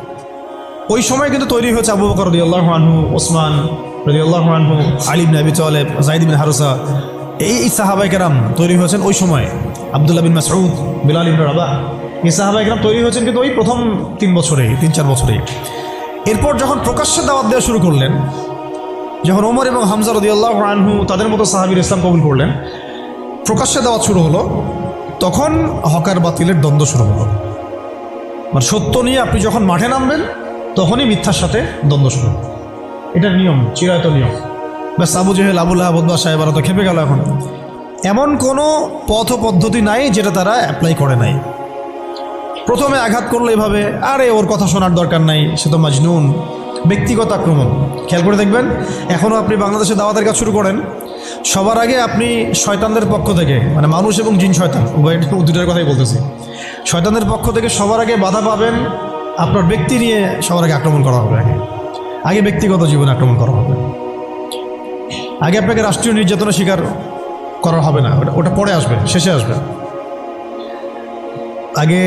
ওই সময় কিন্তু তৈরি হয়েছে আবু বকর রাদিয়াল্লাহু আনহু, ওসমান রাদিয়াল্লাহু আনহু, আলী ইবনে আবি তালেব, যায়েদ বিন হারুসা, এই সাহাবায়ে কেরাম তৈরি হয়েছেন ওই সময়। আব্দুল্লাহ বিন মাসউদ, বিলাল ইবনে রাবাহ, এই সাহাবায়ে কেরাম তৈরি হয়েছেন কিন্তু ওই প্রথম 3 বছরেই, 3-4 বছরেই। এরপর যখন প্রকাশ্যে দাওয়াত দেওয়া শুরু করলেন, যখন ওমর এবং হামজা রাদিয়াল্লাহু আনহু তাদের মতো সাহাবীর ইসলাম কবুল করলেন, প্রকাশ্যে দাওয়াত শুরু হলো, তখন হকার বাতিলের দ্বন্দ্ব শুরু হলো। মানে সত্য নিয়ে আপনি যখন মাঠে নামবেন তখনই মিথ্যার সাথে দ্বন্দ্ব শুরু। এটার নিয়ম, চিরায়ত নিয়ম। ব্যাস Abu Jahl, Abu Lahab, Utba, সাহেবারা তো খেপে গেল। এখন এমন কোনো পথ পদ্ধতি নাই যেটা তারা অ্যাপ্লাই করে নাই। প্রথমে আঘাত করলো এভাবে, আরে ওর কথা শোনার দরকার নাই, সে তো মাজনুন, ব্যক্তিগত আক্রমণ। খেয়াল করে দেখবেন এখনও আপনি বাংলাদেশে দাওয়াতের কাজ শুরু করেন, সবার আগে আপনি শয়তানদের পক্ষ থেকে, মানে মানুষ এবং জিন শয়তান উভয়, দুটার কথাই বলতেছি, শয়তানদের পক্ষ থেকে সবার আগে বাধা পাবেন, আপনার ব্যক্তি নিয়ে সবার আগে আক্রমণ করা হবে। আগে ব্যক্তিগত জীবনে আক্রমণ করা হবে, আগে আপনাকে রাষ্ট্রীয় নির্যাতনের শিকার করা হবে না, ওটা পরে আসবে, শেষে আসবে। আগে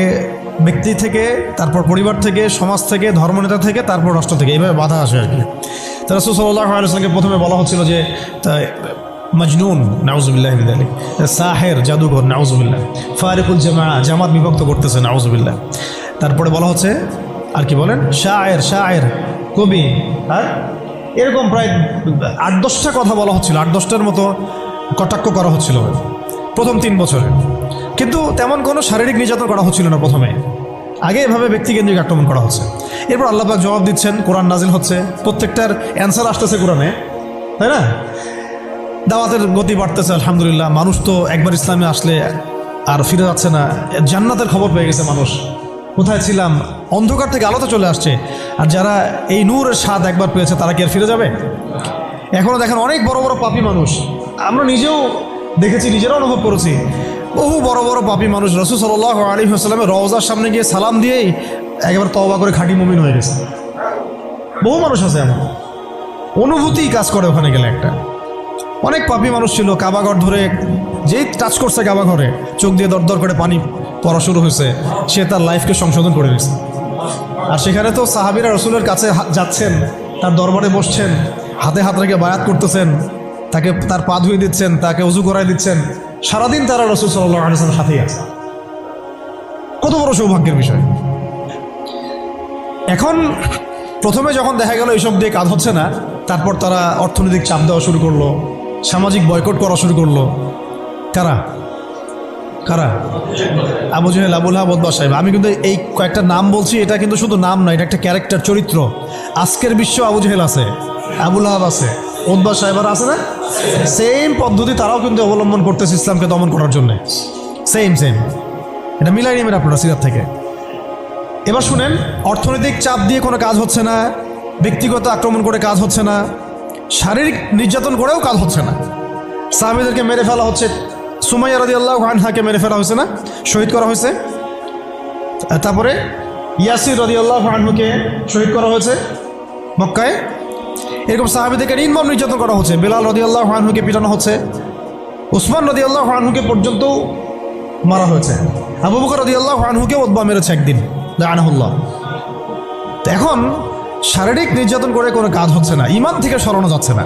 ব্যক্তি থেকে, তারপর পরিবার থেকে, সমাজ থেকে, ধর্মনেতা থেকে, তারপর রাষ্ট্র থেকে, এইভাবে বাধা আসে আর কি। তো রাসূল সাল্লাল্লাহু আলাইহি ওয়াসাল্লামকে প্রথমে বলা হচ্ছিল যে মাজনুন, নাউযুবিল্লাহ মিন যালিক, সাহের, জাদুঘর, নাউযুবিল্লাহ, ফারিকুল জামাত বিভক্ত করতেছে, নাউযুবিল্লাহ। তারপরে বলা হচ্ছে আর কি বলেন, শায়ের, কবি, আর এরকম প্রায় 8-10টা কথা বলা হচ্ছিল, 8-10টার মতো কটাক্ষ করা হচ্ছিল প্রথম 3 বছরে। কিন্তু তেমন কোনো শারীরিক নির্যাতন করা হচ্ছিল না প্রথমে, আগে এভাবে ব্যক্তিকেন্দ্রিক আক্রমণ করা হচ্ছে। এরপর আল্লাহ পাক জবাব দিচ্ছেন, কোরআন নাজিল হচ্ছে, প্রত্যেকটার অ্যান্সার আসতেছে কোরআনে, তাই না? দাওয়াতের গতি বাড়তেছে, আলহামদুলিল্লাহ। মানুষ তো একবার ইসলামে আসলে আর ফিরে যাচ্ছে না, জান্নাতের খবর পেয়ে গেছে মানুষ। কোথায় ছিলাম, অন্ধকার থেকে আলোতে চলে আসছে। আর যারা এই নূরের স্বাদ একবার পেয়েছে তারা কি আর ফিরে যাবে? এখনও দেখেন অনেক বড় বড় পাপী মানুষ, আমরা নিজেও দেখেছি, নিজেরা অনুভব করেছি, বহু বড় বড় পাপী মানুষ রাসূল সাল্লাল্লাহু আলাইহি ওয়াসাল্লামের রওজার সামনে গিয়ে সালাম দিয়েই একেবারে তওবা করে খাঁটি মুমিন হয়ে গেছে। বহু মানুষ আছে এমন, অনুভূতি কাজ করে ওখানে গেলে। একটা অনেক পাপী মানুষ ছিল, কাবাঘর ধরে যেই টাচ করছে কাবা ঘরে, চোখ দিয়ে দরদর করে পানি পড়া শুরু হয়েছে, সে তার লাইফকে সংশোধন করে নিয়েছে। আর সেখানে তো সাহাবীরা রাসূলের কাছে যাচ্ছেন, তার দরবারে বসছেন, হাতে হাত রেখে বায়াত করতেছেন, তাকে তার পা ধুয়ে দিচ্ছেন, তাকে উজু করাই দিচ্ছেন, সারাদিন তারা রাসূল সাল্লাল্লাহু আলাইহি ওয়াসাল্লামের সাথেই আছে। কত বড় সৌভাগ্যের বিষয়। এখন প্রথমে যখন দেখা গেল এইসব দিয়ে কাজ হচ্ছে না, তারপর তারা অর্থনৈতিক চাপ দেওয়া শুরু করলো, সামাজিক বয়কট করা শুরু করলো। কারা? কারা? Abu Jahl, Abu Lahab, Utba, Saiba. আমি কিন্তু এই কয়েকটা নাম বলছি, এটা কিন্তু শুধু নাম নয়, এটা একটা ক্যারেক্টার, চরিত্র। আজকের বিশ্ব আবু জেহেল আছে, আবু লাহাব আছে, উতবা সাইবার আছে না? সেম পদ্ধতি তারাও কিন্তু অবলম্বন করতেছে ইসলামকে দমন করার জন্য। সেম এটা মিলাই নেবেন আপনারা সিরাত থেকে। এবার শুনেন, অর্থনৈতিক চাপ দিয়ে কোনো কাজ হচ্ছে না, ব্যক্তিগত আক্রমণ করে কাজ হচ্ছে না, শারীরিক নির্যাতন করেও কাজ হচ্ছে না। সাহাবীদেরকে মেরে ফেলা হচ্ছে, সুমাইয়া রাদিয়াল্লাহু আনহাকে মেরে ফেলা হয়েছে না, শহীদ করা হয়েছে। তারপরে ইয়াসির রাদিয়াল্লাহু আনহুকে শহীদ করা হয়েছে মক্কায়। এরকম সাহাবীদেরকে নির্মম নির্যাতন করা হচ্ছে। বেলাল রাদিয়াল্লাহু আনহুকে পিটানো হচ্ছে, উসমান রাদিয়াল্লাহু আনহুকে পর্যন্ত মারা হয়েছে, আবু বকর রাদিয়াল্লাহু আনহুকে উতবা মেরেছে একদিন, লাআনাহুল্লাহ। এখন শারীরিক নির্যাতন করে কোনো কাজ হচ্ছে না, ঈমান থেকে সরানো যাচ্ছে না,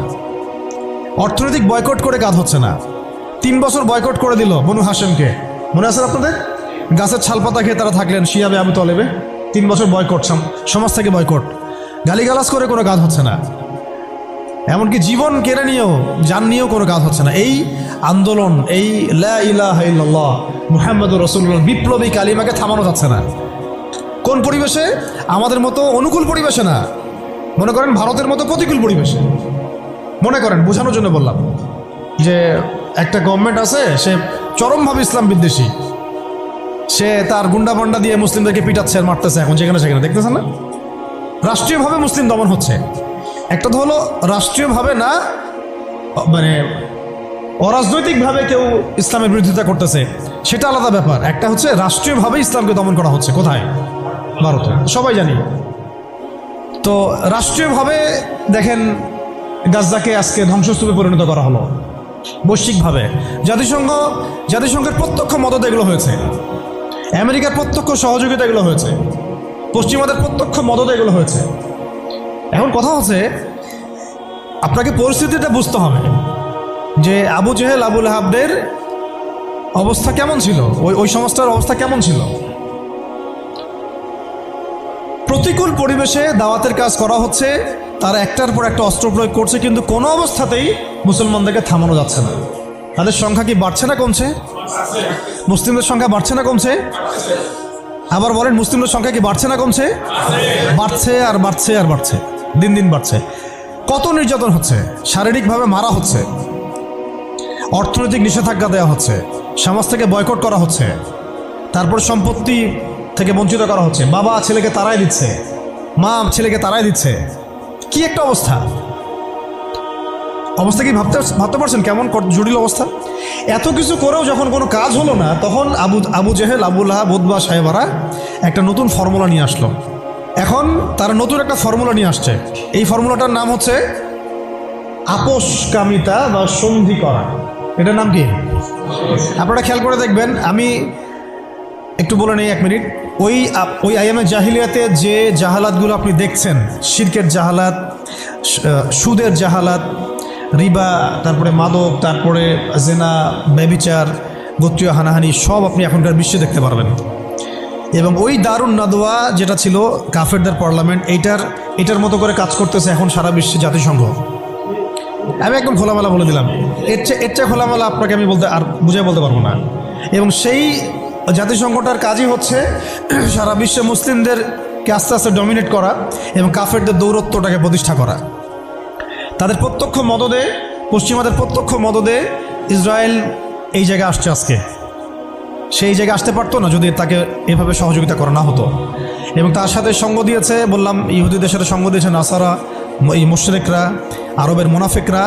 অর্থনৈতিক বয়কট করে কাজ হচ্ছে না। 3 বছর বয়কট করে দিল বনু হাশেমকে, মনে আছে আপনাদের? গাছের ছালপাতা খেয়ে তারা থাকলেন শিয়াবে আবু তলেবে। 3 বছর বয়কট, সমাজ থেকে বয়কট, গালিগালাজ করে কোনো কাজ হচ্ছে না, এমনকি জীবন কেড়ে নিয়েও, জান নিয়েও কোনো কাজ হচ্ছে না। এই আন্দোলন, এই লা ইলাহা ইল্লাল্লাহ মুহাম্মাদুর রাসূলুল্লাহ বিপ্লবী কালিমাকে থামানো যাচ্ছে না। কোন পরিবেশে? আমাদের মতো অনুকূল পরিবেশে না, মনে করেন ভারতের মতো প্রতিকূল পরিবেশে। মনে করেন, বোঝানোর জন্য বললাম যে একটা গভর্নমেন্ট আছে, সে চরমভাবে ইসলাম বিদ্বেষী, সে তার গুন্ডা পান্ডা দিয়ে মুসলিমদেরকে পিটাচ্ছে আর মারতেছে, এখন যেখানে সেখানে দেখতেছেন না? রাষ্ট্রীয়ভাবে মুসলিম দমন হচ্ছে। একটা তো হলো রাষ্ট্রীয়ভাবে না, মানে অরাজনৈতিকভাবে কেউ ইসলামের বিরোধিতা করতেছে, সেটা আলাদা ব্যাপার। একটা হচ্ছে রাষ্ট্রীয়ভাবে ইসলামকে দমন করা হচ্ছে। কোথায়? ভারতে, সবাই জানি। তো রাষ্ট্রীয়ভাবে দেখেন গাজাকে আজকে ধ্বংসস্তূপে পরিণত করা হলো বৈশ্বিকভাবে। জাতিসংঘের প্রত্যক্ষ মদত এগুলো হয়েছে, আমেরিকার প্রত্যক্ষ সহযোগিতা এগুলো হয়েছে, পশ্চিমাদের প্রত্যক্ষ মদত এগুলো হয়েছে। এখন কথা হচ্ছে, আপনাকে পরিস্থিতিটা বুঝতে হবে যে আবু জেহেল, আবু লাহাবদের অবস্থা কেমন ছিল, ওই সমাজটার অবস্থা কেমন ছিল। প্রতিকূল পরিবেশে দাওয়াতের কাজ করা হচ্ছে, তারা একটার পর একটা অস্ত্র প্রয়োগ করছে, কিন্তু কোনো অবস্থাতেই মুসলমানদেরকে থামানো যাচ্ছে না। তাদের সংখ্যা কি বাড়ছে না কমছে? মুসলিমদের সংখ্যা বাড়ছে না কমছে? আবার বলেন, মুসলিমদের সংখ্যা কি বাড়ছে না কমছে? বাড়ছে আর বাড়ছে আর বাড়ছে, দিন দিন বাড়ছে। কত নির্যাতন হচ্ছে, শারীরিকভাবে মারা হচ্ছে, অর্থনৈতিক নিষেধাজ্ঞা দেওয়া হচ্ছে, সমাজ থেকে বয়কট করা হচ্ছে, তারপর সম্পত্তি থেকে বঞ্চিত করা হচ্ছে, বাবা ছেলেকে তাড়াই দিচ্ছে, মা ছেলেকে তাড়াই দিচ্ছে। কি একটা অবস্থা! অবস্থা কি ভাবতে পারছেন কেমন জটিল অবস্থা? এত কিছু করেও যখন কোনো কাজ হলো না, তখন Abu Jahl, Abu Lahab, Utba সাহেবারা একটা নতুন ফর্মুলা নিয়ে আসলো। এখন তারা নতুন একটা ফর্মুলা নিয়ে আসছে। এই ফর্মুলাটার নাম হচ্ছে আপোষকামিতা বা সন্ধি করা। এটার নাম কি? আপনারা খেয়াল করে দেখবেন, আমি একটু বলে নেই 1 মিনিট। ওই আইয়ামে জাহিলিয়াতে যে জাহালাতগুলো আপনি দেখছেন, শিরকের জাহালাত, সুদের জাহালাত, রিবা, তারপরে মাদক, তারপরে জেনা, ব্যভিচার, গোত্রীয় হানাহানি, সব আপনি এখনকার বিশ্বে দেখতে পারবেন। এবং ওই দারুন নাদওয়া যেটা ছিল কাফেরদের পার্লামেন্ট, এটার মতো করে কাজ করতেছে এখন সারা বিশ্বে জাতিসংঘ। আমি একদম খোলামেলা বলে দিলাম, এর চেয়ে খোলামেলা আপনাকে আমি বুঝাই বলতে পারবো না। এবং সেই জাতিসংঘটার কাজই হচ্ছে সারা বিশ্বে মুসলিমদেরকে আস্তে আস্তে ডমিনেট করা এবং কাফেরদের দৌরত্বটাকে প্রতিষ্ঠা করা। তাদের প্রত্যক্ষ মদদে, পশ্চিমাদের প্রত্যক্ষ মদদে ইসরায়েল এই জায়গায় আসছে আজকে। সেই জায়গায় আসতে পারতো না যদি তাকে এভাবে সহযোগিতা করা না হতো। এবং তার সাথে সঙ্গ দিয়েছে, বললাম, ইহুদিদের সাথে সঙ্গ দিয়েছে নাসারা, এই মুশরিকরা, আরবের মুনাফিকরা,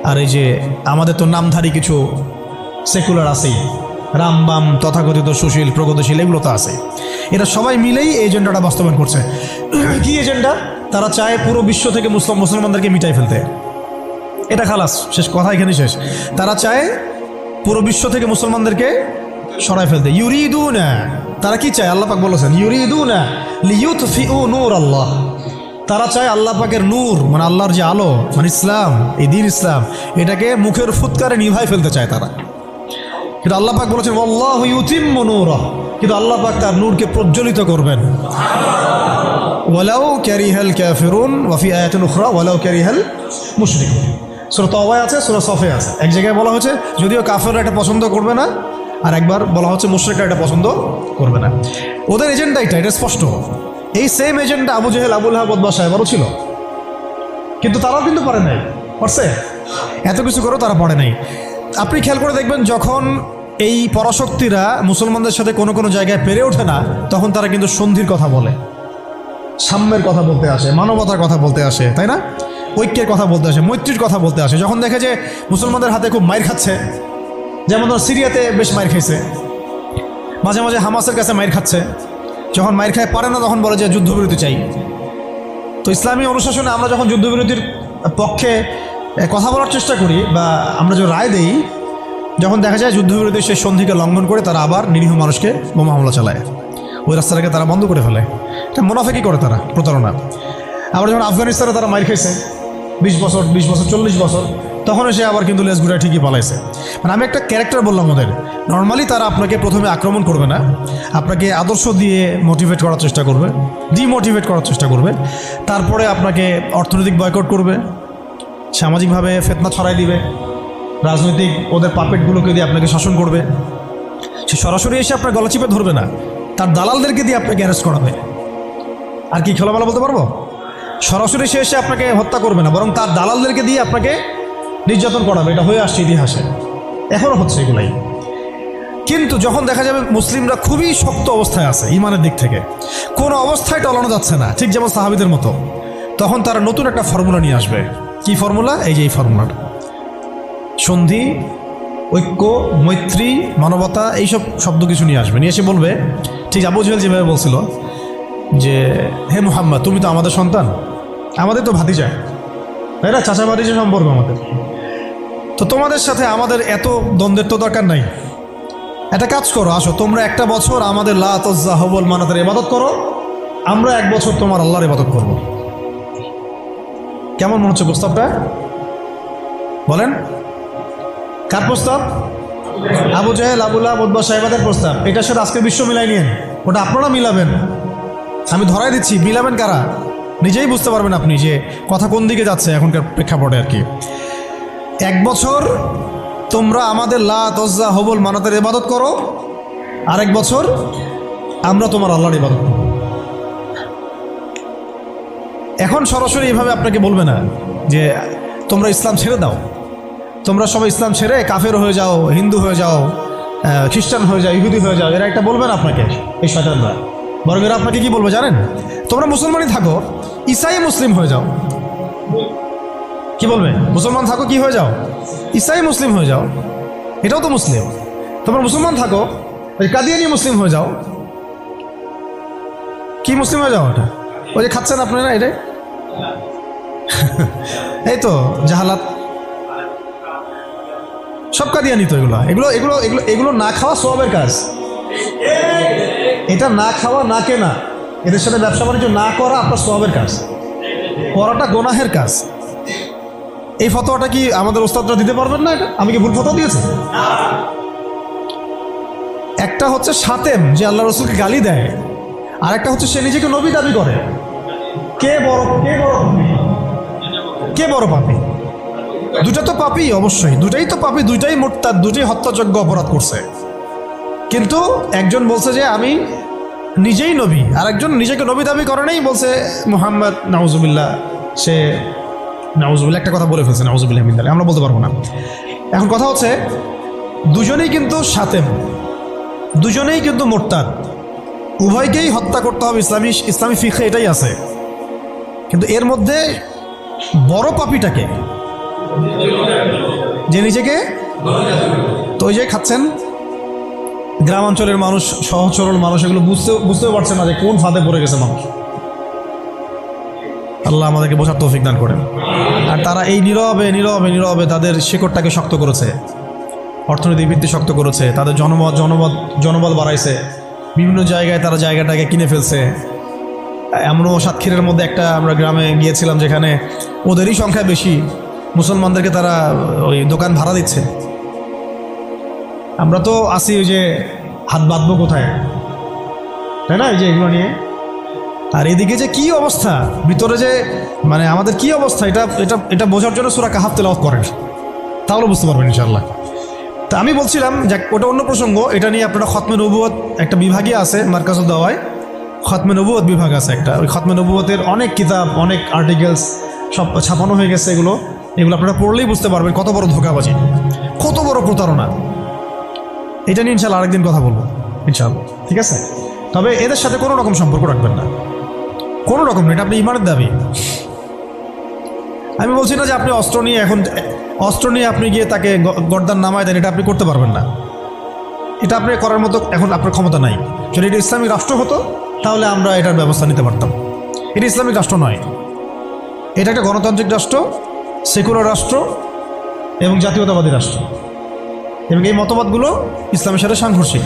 আর এই যে আমাদের তো নামধারী কিছু সেকুলার আছেই, রামবাম, তথাকথিত সুশীল, প্রগতিশীল, এগুলো তো আছে। এরা সবাই মিলেই এই এজেন্ডাটা বাস্তবায়ন করছে। কি এজেন্ডা? তারা চায় পুরো বিশ্ব থেকে মুসলমানদেরকে মিটাই ফেলতে। এটা খালাস, শেষ কথা, এখানে শেষ। তারা চায় পুরো বিশ্ব থেকে মুসলমানদেরকে সরাই ফেলতে। ইউরিদুনা, তারা কি চায়? আল্লাহ পাক বলেছেন, ইউরিদুনা লিইউতফিউ নূর আল্লাহ। তারা চায় আল্লাহ পাকের নূর, মানে আল্লাহর যে আলো, মানে ইসলাম, এই দ্বীন ইসলাম, এটাকে মুখের ফুৎকারে নিভাই ফেলতে চায় তারা। কিন্তু আল্লাহ পাক বলেছেন, আল্লাহু ইউতিম্মু নূরাহু, কিন্তু আল্লাহ পাক তার নূরকে প্রজ্বলিত করবেন। ওয়ালাউ কারিহাল কাফিরুন ওয়া ফি আয়াতিন উখরা ওয়ালাউ কারিহাল মুশরিকুন। সূরা তাওবায় আছে, সূরা সফে আছে। এক জায়গায় বলা হয়েছে যদিও কাফেররা এটা পছন্দ করবে না, আর একবার বলা হচ্ছে মুশরিকরা এটা পছন্দ করবে না। ওদের এজেন্ডা এটা স্পষ্ট। এই same agenda Abu Jahl, Abu Lahab, Utba সাহেবেরও ছিল, কিন্তু তারাও কিন্তু পারে নাই। পারছে? এত কিছু করেও তারা পারে নাই। আপনি খেয়াল করে দেখবেন, যখন এই পরাশক্তিরা মুসলমানদের সাথে কোনো কোনো জায়গায় পেরে ওঠে না, তখন তারা কিন্তু সন্ধির কথা বলে, সাম্যের কথা বলতে আসে, মানবতার কথা বলতে আসে, তাই না? ঐক্যের কথা বলতে আসে, মৈত্রীর কথা বলতে আসে। যখন দেখে যে মুসলমানদের হাতে খুব মাইর খাচ্ছে, যেমন ধর সিরিয়াতে বেশ মাইর খাইছে, মাঝে মাঝে হামাসের কাছে মাইর খাচ্ছে, যখন মাইর খায় পারে না তখন বলে যে যুদ্ধবিরতি চাই। তো ইসলামী অনুশাসনে আমরা যখন যুদ্ধবিরতির পক্ষে কথা বলার চেষ্টা করি বা আমরা যে রায় দেই, যখন দেখা যায় যুদ্ধবিরতির সেই সন্ধিকে লঙ্ঘন করে তারা আবার নিরীহ মানুষকে বোমা হামলা চালায়, ওই রাস্তাটাকে তারা বন্ধ করে ফেলে। এটা মুনাফিকি করে তারা, প্রতারণা। আবার যখন আফগানিস্তানে তারা মাইর খাইছে 20 বছর 40 বছর, তখন এসে আবার কিন্তু লেজ ঘুরে ঠিকই পালাইছে। মানে আমি একটা ক্যারেক্টার বললাম ওদের। নর্মালি তারা আপনাকে প্রথমে আক্রমণ করবে না, আপনাকে আদর্শ দিয়ে মোটিভেট করার চেষ্টা করবে, ডিমোটিভেট করার চেষ্টা করবে, তারপরে আপনাকে অর্থনৈতিক বয়কট করবে, সামাজিকভাবে ফিতনা ছড়াই দিবে, রাজনৈতিক ওদের পাপেটগুলোকে দিয়ে আপনাকে শাসন করবে। সে সরাসরি এসে আপনার গলা চিপে ধরবে না, তার দালালদেরকে দিয়ে আপনাকে অ্যারেস্ট করাবে। আর কি খোলামেলা বলতে পারবো? সরাসরি সে এসে আপনাকে হত্যা করবে না, বরং তার দালালদেরকে দিয়ে আপনাকে নির্যাতন করাবে। এটা হয়ে আসছে ইতিহাসে, এখনও হচ্ছে এগুলাই। কিন্তু যখন দেখা যাবে মুসলিমরা খুবই শক্ত অবস্থায় আছে ইমানের দিক থেকে, কোনো অবস্থায় টলানো যাচ্ছে না, ঠিক যেমন সাহাবীদের মতো, তখন তারা নতুন একটা ফর্মুলা নিয়ে আসবে। কি ফর্মুলা? এই যে এই ফর্মুলাটা, সন্ধি, ঐক্য, মৈত্রী, মানবতা, এইসব শব্দ কিছু নিয়ে আসবে। নিয়ে এসে বলবে, ঠিক আবু জেহেল যেভাবে বলছিল যে হে মুহাম্মদ, তুমি তো আমাদের সন্তান, আমাদের তো ভাতিজা, তাই না? চাচা ভাতিজা সম্পর্ক আমাদের, তো তোমাদের সাথে আমাদের এত দ্বন্দ্বের তো দরকার নাই। একটা কাজ করো, আসো তোমরা একটা বছর আমাদের লাত উজ্জা হবল মানাতের ইবাদত করো, আমরা 1 বছর তোমার আল্লাহর ইবাদত করব। কেমন মনে হচ্ছে প্রস্তাবটা? বলেন, কার প্রস্তাব? Abu Jahl, Abu Lahab, Utba সাহেবাদের প্রস্তাব। এটার সাথে আজকে বিশ্ব মিলাই নিয়েন, ওটা আপনারা মিলাবেন। আমি ধরাই দিচ্ছি, মিলাবেন কারা নিজেই বুঝতে পারবেন আপনি যে কথা কোন দিকে যাচ্ছে এখনকার প্রেক্ষাপটে আর কি। 1 বছর তোমরা আমাদের লাত উজ্জা হবল মানাতের ইবাদত করো, আর 1 বছর আমরা তোমার আল্লাহর ইবাদত করব। এখন সরাসরি এইভাবে আপনাকে বলবে না যে তোমরা ইসলাম ছেড়ে দাও, তোমরা সবাই ইসলাম ছেড়ে কাফের হয়ে যাও, হিন্দু হয়ে যাও, খ্রিস্টান হয়ে যাও, ইহুদি হয়ে যাও। এরা একটা বলবে না আপনাকে, এই শয়তানরা। বরং এরা আপনাকে কি বলবে জানেন? তোমরা মুসলমানই থাকো, ঈসাই মুসলিম হয়ে যাও। কি বলবে? মুসলমান থাকো, কি হয়ে যাও? ঈসাই মুসলিম হয়ে যাও, এটাও তো মুসলিম। তোমরা মুসলমান থাকো, কাদিয়ানি মুসলিম হয়ে যাও। কি মুসলিম হয়ে যাও? ওটা ওই যে খাচ্ছেন আপনারা, এটাই এই তো জাহালাত, সব কাদিয়ানি তো। এগুলো এগুলো এগুলো এগুলো এগুলো না খাওয়া সওয়াবের কাজ। এটা না খাওয়া, না কেনা, এদের সাথে ব্যবসা বাণিজ্য না করা আপনার সওয়াবের কাজ, করাটা গুনাহের কাজ। এই ফতোয়াটা কি আমাদের ওস্তাদরা দিতে পারবেন না? এটা আমি কি ভুল ফতোয়া দিয়েছি? একটা হচ্ছে সাতেম, যে আল্লাহ রসুলকে গালি দেয়, আর একটা হচ্ছে সে নিজেকে নবী দাবি করে। কে বড় পাপী? দুটা তো পাপী, অবশ্যই দুটাই তো পাপী, দুইটাই মুরতাদ, দুটাই হত্যাযোগ্য অপরাধ করছে। কিন্তু একজন বলছে যে আমি নিজেই নবী, আর একজন নিজেকে নবী দাবি করে নাই, বলছে মুহাম্মদ নাউজুবিল্লাহ, সে নাউজুবিল্লাহ একটা কথা বলে ফেলছে, নাউজুবিল্লাহ মিন যালিক, আমরা বলতে পারবো না। এখন কথা হচ্ছে দুজনেই কিন্তু সাতেম, দুজনেই কিন্তু মুরতাদ, উভয়কেই হত্যা করতে হবে। ইসলামী ফিকহে এটাই আছে। কিন্তু এর মধ্যে বড় পাপীটাকে, যে নিজেকে, তো ওই যে খাচ্ছেন গ্রামাঞ্চলের মানুষ, সহজ সরল মানুষ, এগুলো বুঝতেও পারছে না যে কোন ফাঁদে পড়ে গেছে মানুষ। আল্লাহ আমাদেরকে বোঝার তৌফিক দান করেন। আর তারা এই নীরবে নীরবে নীরবে তাদের শিকড়টাকে শক্ত করেছে, অর্থনৈতিক ভিত্তি শক্ত করেছে, তাদের জনবল বাড়াইছে, বিভিন্ন জায়গায় তারা জায়গাটাকে কিনে ফেলছে। এমনও সাতক্ষীরের মধ্যে একটা আমরা গ্রামে গিয়েছিলাম যেখানে ওদেরই সংখ্যা বেশি, মুসলমানদেরকে তারা ওই দোকান ভাড়া দিচ্ছে। আমরা তো আসি ওই যে হাত বাঁধবো কোথায়, তাই না, এই যে এগুলো নিয়ে। আর এদিকে যে কি অবস্থা ভিতরে, যে মানে আমাদের কি অবস্থা, এটা এটা এটা বোঝার জন্য সূরা কাহাফ তেলাওয়াত করেন, তাহলে বুঝতে পারবেন ইনশাআল্লাহ। তা আমি বলছিলাম যে ওটা অন্য প্রসঙ্গ, এটা নিয়ে আপনারা খতমে নবুয়ত একটা বিভাগই আছে মার্কাজুদ দাওয়ায়, খতমে নবুয়ত বিভাগ আছে একটা। ওই খতমে নবুয়তের অনেক কিতাব, অনেক আর্টিকেলস সব ছাপানো হয়ে গেছে। এগুলো আপনারা পড়লেই বুঝতে পারবেন কত বড় ধোঁকাবাজি, কত বড় প্রতারণা। এটা নিয়ে ইনশাল্লাহ আরেকদিন কথা বলবো ইনশাল্লাহ, ঠিক আছে? তবে এদের সাথে কোনো রকম সম্পর্ক রাখবেন না, কোনো রকম না। এটা আপনি ইমানের দাবি। আমি বলছি না যে আপনি অস্ত্র নিয়ে আপনি গিয়ে তাকে গর্দান নামায় দেন, এটা আপনি করতে পারবেন না। এটা আপনি করার মতো এখন আপনার ক্ষমতা নাই। যদি এটা ইসলামিক রাষ্ট্র হতো তাহলে আমরা এটার ব্যবস্থা নিতে পারতাম। এটা ইসলামিক রাষ্ট্র নয়, এটা একটা গণতান্ত্রিক রাষ্ট্র, সেকুলার রাষ্ট্র এবং জাতীয়তাবাদী রাষ্ট্র, এবং এই মতবাদগুলো ইসলামের সাথে সাংঘর্ষিক।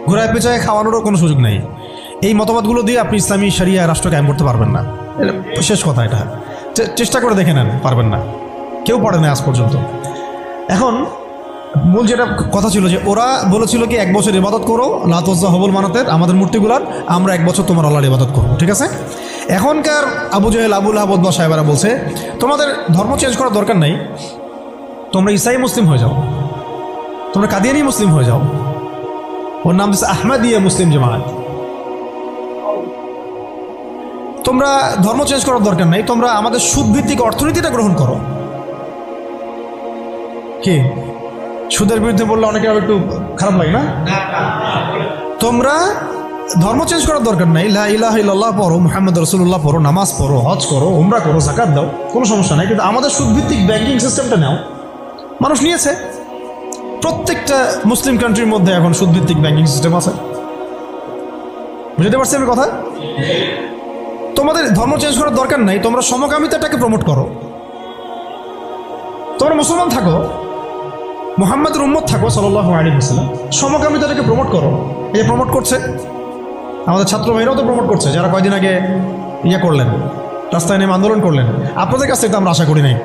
ঘোরায় পেঁচায় খাওয়ানোরও কোনো সুযোগ নেই। এই মতবাদগুলো দিয়ে আপনি ইসলামী শরিয়া রাষ্ট্র কায়েম করতে পারবেন না। শেষ কথা, এটা চেষ্টা করে দেখে নেন, পারবেন না, কেউ পারে না আজ পর্যন্ত। এখন মূল যেটা কথা ছিল যে ওরা বলেছিল কি 1 বছর ইবাদত করো লাতজ্জা হবল মানাতের আমাদের মূর্তিগুলার, আমরা 1 বছর তোমার আল্লাহর ইবাদত করবো, ঠিক আছে? এখনকার আবু জাহেল, আবুল আহাব বা সাহেবেরা বলছে তোমাদের ধর্ম চেঞ্জ করার দরকার নাই, তোমরা ইসাই মুসলিম হয়ে যাও, তোমরা কাদিয়ানি মুসলিম হয়ে যাও। ওর নাম দিচ্ছে আহমদিয়া মুসলিম জামাত। তোমরা ধর্ম চেঞ্জ করার দরকার নাই, তোমরা আমাদের সুদভিত্তিক অর্থনীতিটা গ্রহণ করো। কি সুদের বিরুদ্ধে বললে অনেকে একটু খারাপ লাগে না? তোমরা ধর্ম চেঞ্জ করার দরকার নাই, লা ইলাহা ইল্লাল্লাহ পড়ো, মুহাম্মদ রাসূলুল্লাহ পড়ো, নামাজ পড়ো, হজ করো, উমরা করো, যাকাত দাও, কোনো সমস্যা নাই, কিন্তু আমাদের সুদভিত্তিক ব্যাংকিং সিস্টেমটা নাও। মানুষ নিয়েছে, প্রত্যেকটা মুসলিম কান্ট্রির মধ্যে এখন সুদভিত্তিক ব্যাংকিং সিস্টেম আছে। বুঝতে পারছি আমি কথা? তোমাদের ধর্ম চেঞ্জ করার দরকার নাই, তোমরা সমকামিতাটাকে প্রমোট করো। তোমরা মুসলমান থাকো, মুহাম্মদের উম্মত থাকো সাল্লাল্লাহু আলাইহি ওয়াসাল্লাম, সমকামিতাটাকে প্রমোট করো। এই যে প্রমোট করছে আমাদের ছাত্র ভাইরাও তো প্রমোট করছে, যারা কয়দিন আগে করলেন, রাস্তায় নেমে আন্দোলন করলেন। আপনাদের কাছ থেকে তো আমরা আশা করি নাই।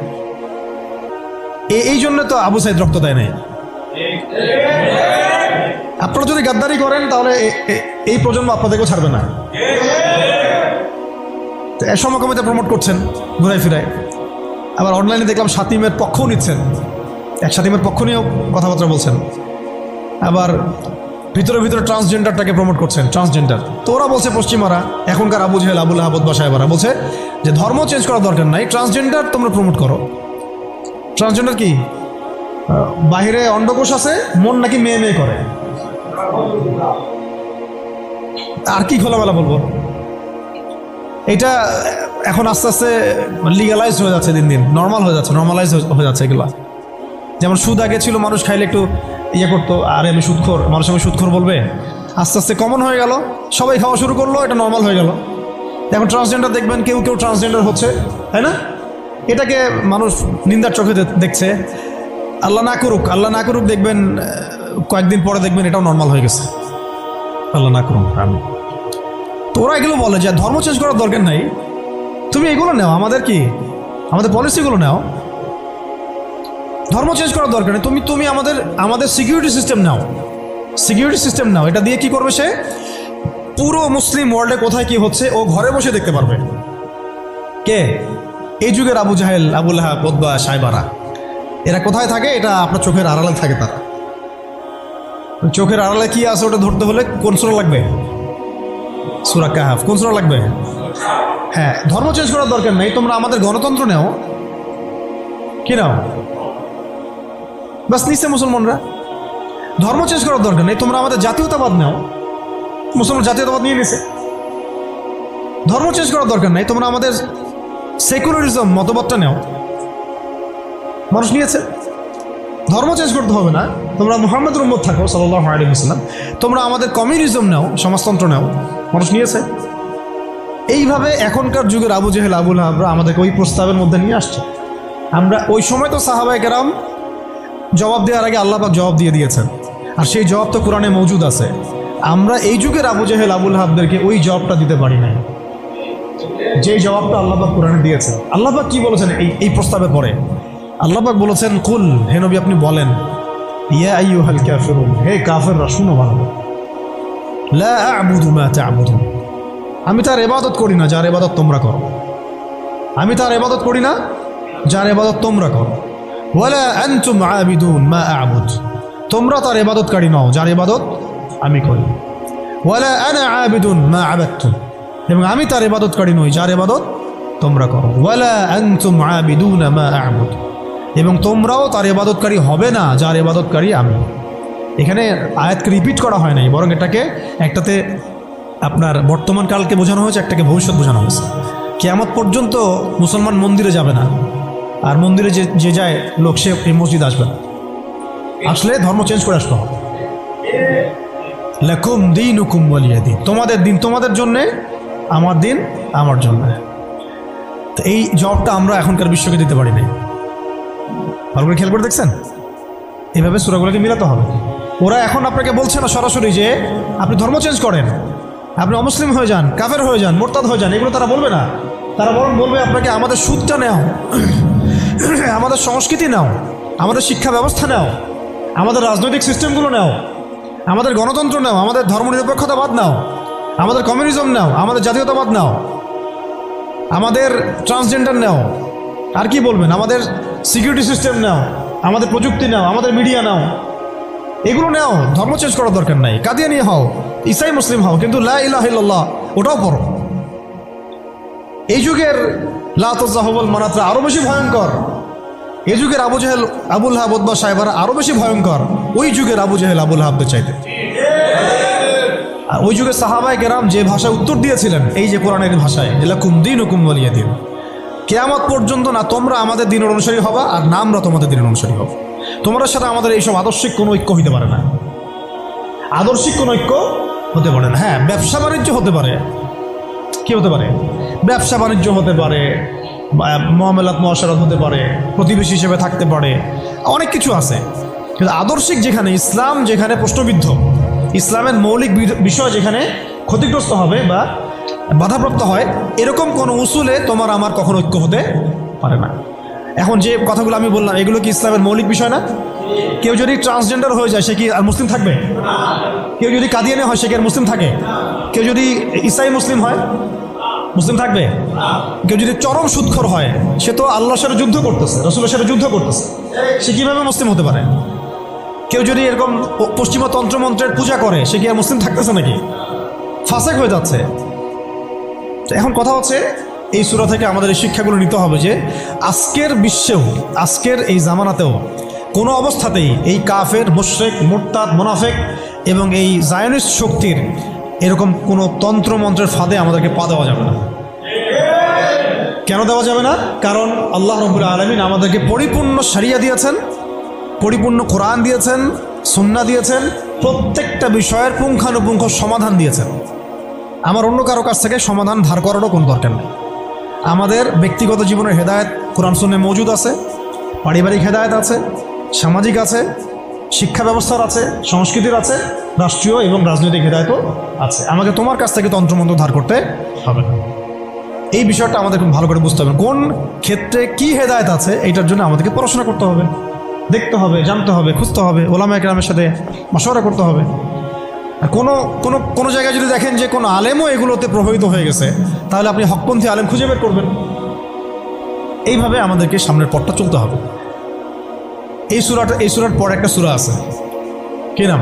এই জন্য তো আবু সাইদ রক্ত দেয় নাই। আপনারা যদি গাদ্দারি করেন তাহলে এই প্রজন্ম আপনাদেরকেও ছাড়বে না। সমকামিতা প্রমোট করছেন ঘুরাই ফিরায়। আবার অনলাইনে দেখলাম শাতিমের পক্ষও নিচ্ছেন, শাতিমের পক্ষ নিয়েও কথাবার্তা বলছেন। আবার ভিতরে ট্রান্সজেন্ডারটাকে প্রমোট করছেন, ট্রান্সজেন্ডার। তো ওরা বলছে পশ্চিমারা, এখনকার আবু জাহেল, আবুল আহাব বা সাহেবারা বলছে যে ধর্ম চেঞ্জ করার দরকার নাই, ট্রান্সজেন্ডার তোমরা প্রমোট করো। ট্রান্সজেন্ডার কি? বাহিরে অন্ডকোষ আছে, মন নাকি মেয়ে মেয়ে করে। আর কি খোলামেলা বলবো? এটা এখন আস্তে আস্তে লিগালাইজ হয়ে যাচ্ছে, দিন দিন নর্মাল হয়ে যাচ্ছে, নর্মালাইজ হয়ে যাচ্ছে এগুলো। যেমন সুদ আগে ছিল, মানুষ খাইলে একটু করতো, আরে আমি সুদখোর, মানুষ আমি সুদখোর বলবে। আস্তে আস্তে কমন হয়ে গেল, সবাই খাওয়া শুরু করলো, এটা নর্মাল হয়ে গেল। এখন ট্রান্সজেন্ডার দেখবেন কেউ ট্রান্সজেন্ডার হচ্ছে, তাই না? এটাকে মানুষ নিন্দার চোখে দেখছে। আল্লাহ না করুক দেখবেন কয়েকদিন পরে দেখবেন এটাও নর্মাল হয়ে গেছে। আল্লাহ না করুক। তো ওরা এগুলো বলে যে ধর্ম চেঞ্জ করার দরকার নাই, তুমি এগুলো নাও, আমাদের পলিসিগুলো নাও, ধর্ম চেঞ্জ করার দরকার নেই। তুমি আমাদের সিকিউরিটি সিস্টেম নাও। এটা দিয়ে কি করবে সে? পুরো মুসলিম ওয়ার্ল্ডে কোথায় কি হচ্ছে ও ঘরে বসে দেখতে পারবে। কে? এই যুগের আবু জাহেল, আবুল আহাব, উতবা, সাইবারা, এরা কোথায় থাকে? এটা আপনার চোখের আড়ালে থাকে। তারা চোখের আড়ালে কি আছে ওটা ধরতে হলে কোন সূরা লাগবে? সূরা কাহাফ। কোন সূরা লাগবে? হ্যাঁ, ধর্ম চেঞ্জ করার দরকার নেই, তোমরা আমাদের গণতন্ত্র নাও। কি নাও? বাস নিচ্ছে মুসলমানরা। ধর্ম চেঞ্জ করার দরকার নেই, তোমরা আমাদের জাতীয়তাবাদ নাও। মুসলমান জাতীয়তাবাদ নিয়ে নিছে। ধর্ম চেঞ্জ করার দরকার নেই, তোমরা আমাদের সেকুলারিজম মতবাদটা নাও। মানুষ নিয়েছে। ধর্ম চেঞ্জ করতে হবে না, তোমরা মুহাম্মদের উম্মত থাকো সাল্লাল্লাহু আলাইহি ওয়াসাল্লাম। তোমরা আমাদের কমিউনিজম নাও, সমাজতন্ত্র নাও। মানুষ নিয়েছে। এইভাবে এখনকার যুগের আবু জাহেল, আবুল আহাবরা আমাদেরকে ওই প্রস্তাবের মধ্যে নিয়ে আসছে। আমরা ওই সময় তো সাহাবায়ে কেরাম জবাব দেওয়ার আগে আল্লাহ পাক জবাব দিয়ে দিয়েছেন, আর সেই জবাব তো কোরআনে মৌজুদ আছে। আমরা এই যুগের আবু জাহেল, আবুল আহাবদেরকে ওই জবাবটা দিতে পারি নাই, যেই জবাবটা আল্লাহ পাক কোরআনে দিয়েছেন। আল্লাহ পাক কি বলেছেন এই প্রস্তাবের পরে? আল্লাহ পাক বলেছেন, কুল, হে নবী আপনি বলেন, ইয়া আইয়ুহাল কাফিরুন, হে কাফেররা শুনো ভালো, লা আ'বুদু মা তা'বুদুন, আমি তার ইবাদত করি না যার ইবাদত তোমরা করো। আমি তার ইবাদত করি না যার ইবাদত তোমরা করো। ওয়ালা আনতুম আবিদুন মা আ'বুদ, তোমরা তার ইবাদতকারী নও যার ইবাদত আমি করি। ওয়ালা আনা আবিদুন মা আবাদতুম, এবং আমি তার ইবাদতকারী নই যার ইবাদত তোমরা করো। ওয়ালা আনতুম আবিদুনা মা আ'বুদ, এবং তোমরাও তার ইবাদতকারী হবে না যার ইবাদতকারী আমি। এখানে আয়াতকে রিপিট করা হয় নাই, বরং এটাকে একটাতে আপনার বর্তমান কালকে বোঝানো হয়েছে, একটাকে ভবিষ্যৎ বোঝানো হয়েছে। কিয়ামত পর্যন্ত মুসলমান মন্দিরে যাবে না, আর মন্দিরে যে যায় লোক সে এই মসজিদ আসবে না, আসলে ধর্ম চেঞ্জ করে আসতে হবে। লাকুম দীনুকুম ওয়ালিয়া দীন, তোমাদের দিন তোমাদের জন্যে, আমার দিন আমার জন্য। তো এই জবটা আমরা এখনকার বিশ্বকে দিতে পারি নাই। ভালো করে খেয়াল করে দেখছেন, এইভাবে সূরাগুলোকে মিলাতে হবে। ওরা এখন আপনাকে বলছে না সরাসরি যে আপনি ধর্ম চেঞ্জ করেন, আপনি অমুসলিম হয়ে যান, কাফের হয়ে যান, মোরতাদ হয়ে যান, এগুলো তারা বলবে না। তারা বরং বলবে আপনাকে আমাদের সুদটা নেও, আমাদের সংস্কৃতি নাও, আমাদের শিক্ষা ব্যবস্থা নাও, আমাদের রাজনৈতিক সিস্টেমগুলো নাও, আমাদের গণতন্ত্র নাও, আমাদের ধর্মনিরপেক্ষতাবাদ নাও, আমাদের কমিউনিজম নাও, আমাদের জাতীয়তাবাদ নাও, আমাদের ট্রান্সজেন্ডার নাও, আর কি বলবেন, আমাদের সিকিউরিটি সিস্টেম নাও, আমাদের প্রযুক্তি নাও, আমাদের মিডিয়া নাও, এগুলো নাও। ধর্ম চেঞ্জ করার দরকার নাই। কাদিয়ানি হও, ইসাই মুসলিম হও, কিন্তু লা ইলাহা ইল্লাল্লাহ ওটাও পড়ো। এই যুগের লা তাযাহুল মানাতরা আরো বেশি ভয়ঙ্কর। এই যুগের Abu Jahl, Abu Lahab, Utba, সাইবারা আরো বেশি ভয়ঙ্কর ওই যুগের আবু জেহেল, আবু লাহাবদের চাইতে। আর ওই যুগের সাহাবায়ে কেরাম যে ভাষায় উত্তর দিয়েছিলেন, এই যে কোরআনের ভাষায়, লাকুম দীনুকুম ওয়ালিয়া দীন, কিয়ামত পর্যন্ত না তোমরা আমাদের দিনের অনুসারী হবা, আর না আমরা তোমাদের দিনের অনুসারী হব। তোমাদের সাথে আমাদের এইসব আদর্শিক কোনো ঐক্য হইতে পারে না, আদর্শিক কোনো ঐক্য হতে পারে না। হ্যাঁ, ব্যবসা বাণিজ্য হতে পারে, কি হতে পারে, ব্যবসা বাণিজ্য হতে পারে, মুআমালাত মুআশারাত হতে পারে, প্রতিবেশী হিসেবে থাকতে পারে, অনেক কিছু আছে। কিন্তু আদর্শিক যেখানে, ইসলাম যেখানে প্রশ্নবিদ্ধ, ইসলামের মৌলিক বিষয় যেখানে ক্ষতিগ্রস্ত হবে বা বাধাপ্রাপ্ত হয়, এরকম কোনো উসুলে তোমার আমার কখনো ঐক্য হতে পারে না। এখন যে কথাগুলো আমি বললাম, এগুলো কি ইসলামের মৌলিক বিষয় না? কেউ যদি ট্রান্সজেন্ডার হয়ে যায় সে কি আর মুসলিম থাকবে? কেউ যদি কাদিয়ানি হয় সে কি আর মুসলিম থাকে? কেউ যদি ইসাই মুসলিম হয় মুসলিম থাকবে? কেউ যদি চরম সুদখোর হয়, সে তো আল্লাহর সাথে যুদ্ধ করতেছে, রাসূলের সাথে যুদ্ধ করতেছে, সে কিভাবে মুসলিম হতে পারে? কেউ যদি এরকম পশ্চিমা তন্ত্রমন্ত্রের পূজা করে, সে কি আর মুসলিম থাকতেছে নাকি? ফাসেক হয়ে যাচ্ছে। এখন কথা হচ্ছে, এই সূরা থেকে আমাদের এই শিক্ষাগুলো নিতে হবে যে আজকের বিশ্বেও, আজকের এই জামানাতেও কোনো অবস্থাতেই এই কাফের, মুশরিক, মুরতাদ, মুনাফিক এবং এই জায়নিস্ট শক্তির এরকম কোনো তন্ত্রমন্ত্রের ফাঁদে আমাদেরকে পা দেওয়া যাবে না। কেন দেওয়া যাবে না? কারণ আল্লাহ রাব্বুল আলামিন আমাদেরকে পরিপূর্ণ শরিয়া দিয়েছেন, পরিপূর্ণ কোরআন দিয়েছেন, সুন্নাহ দিয়েছেন, প্রত্যেকটা বিষয়ের পুঙ্খানুপুঙ্খ সমাধান দিয়েছেন। আমার অন্য কারো কাছ থেকে সমাধান ধার করারও কোনো দরকার নেই। আমাদের ব্যক্তিগত জীবনের হেদায়েত কোরআন সুন্নাহে মওজুদ আছে, পারিবারিক হেদায়েত আছে, সামাজিক আছে, শিক্ষা ব্যবস্থার আছে, সংস্কৃতির আছে, রাষ্ট্রীয় এবং রাজনৈতিক হেদায়েতও আছে। আমাকে তোমার কাছ থেকে তন্ত্রমন্ত্র ধার করতে হবে না। এই বিষয়টা আমাদের খুব ভালো করে বুঝতে হবে। কোন ক্ষেত্রে কি হেদায়েত আছে এইটার জন্য আমাদেরকে পড়াশোনা করতে হবে, দেখতে হবে, জানতে হবে, খুঁজতে হবে, ওলামা একরামের সাথে মাশওয়ারা করতে হবে। আর কোনো জায়গায় যদি দেখেন যে কোনো আলেমও এগুলোতে প্রভাবিত হয়ে গেছে, তাহলে আপনি হকপন্থী আলেম খুঁজে বের করবেন। এইভাবে আমাদেরকে সামনের পথটা চলতে হবে। এই সূরার পর একটা সূরা আছে, কি নাম?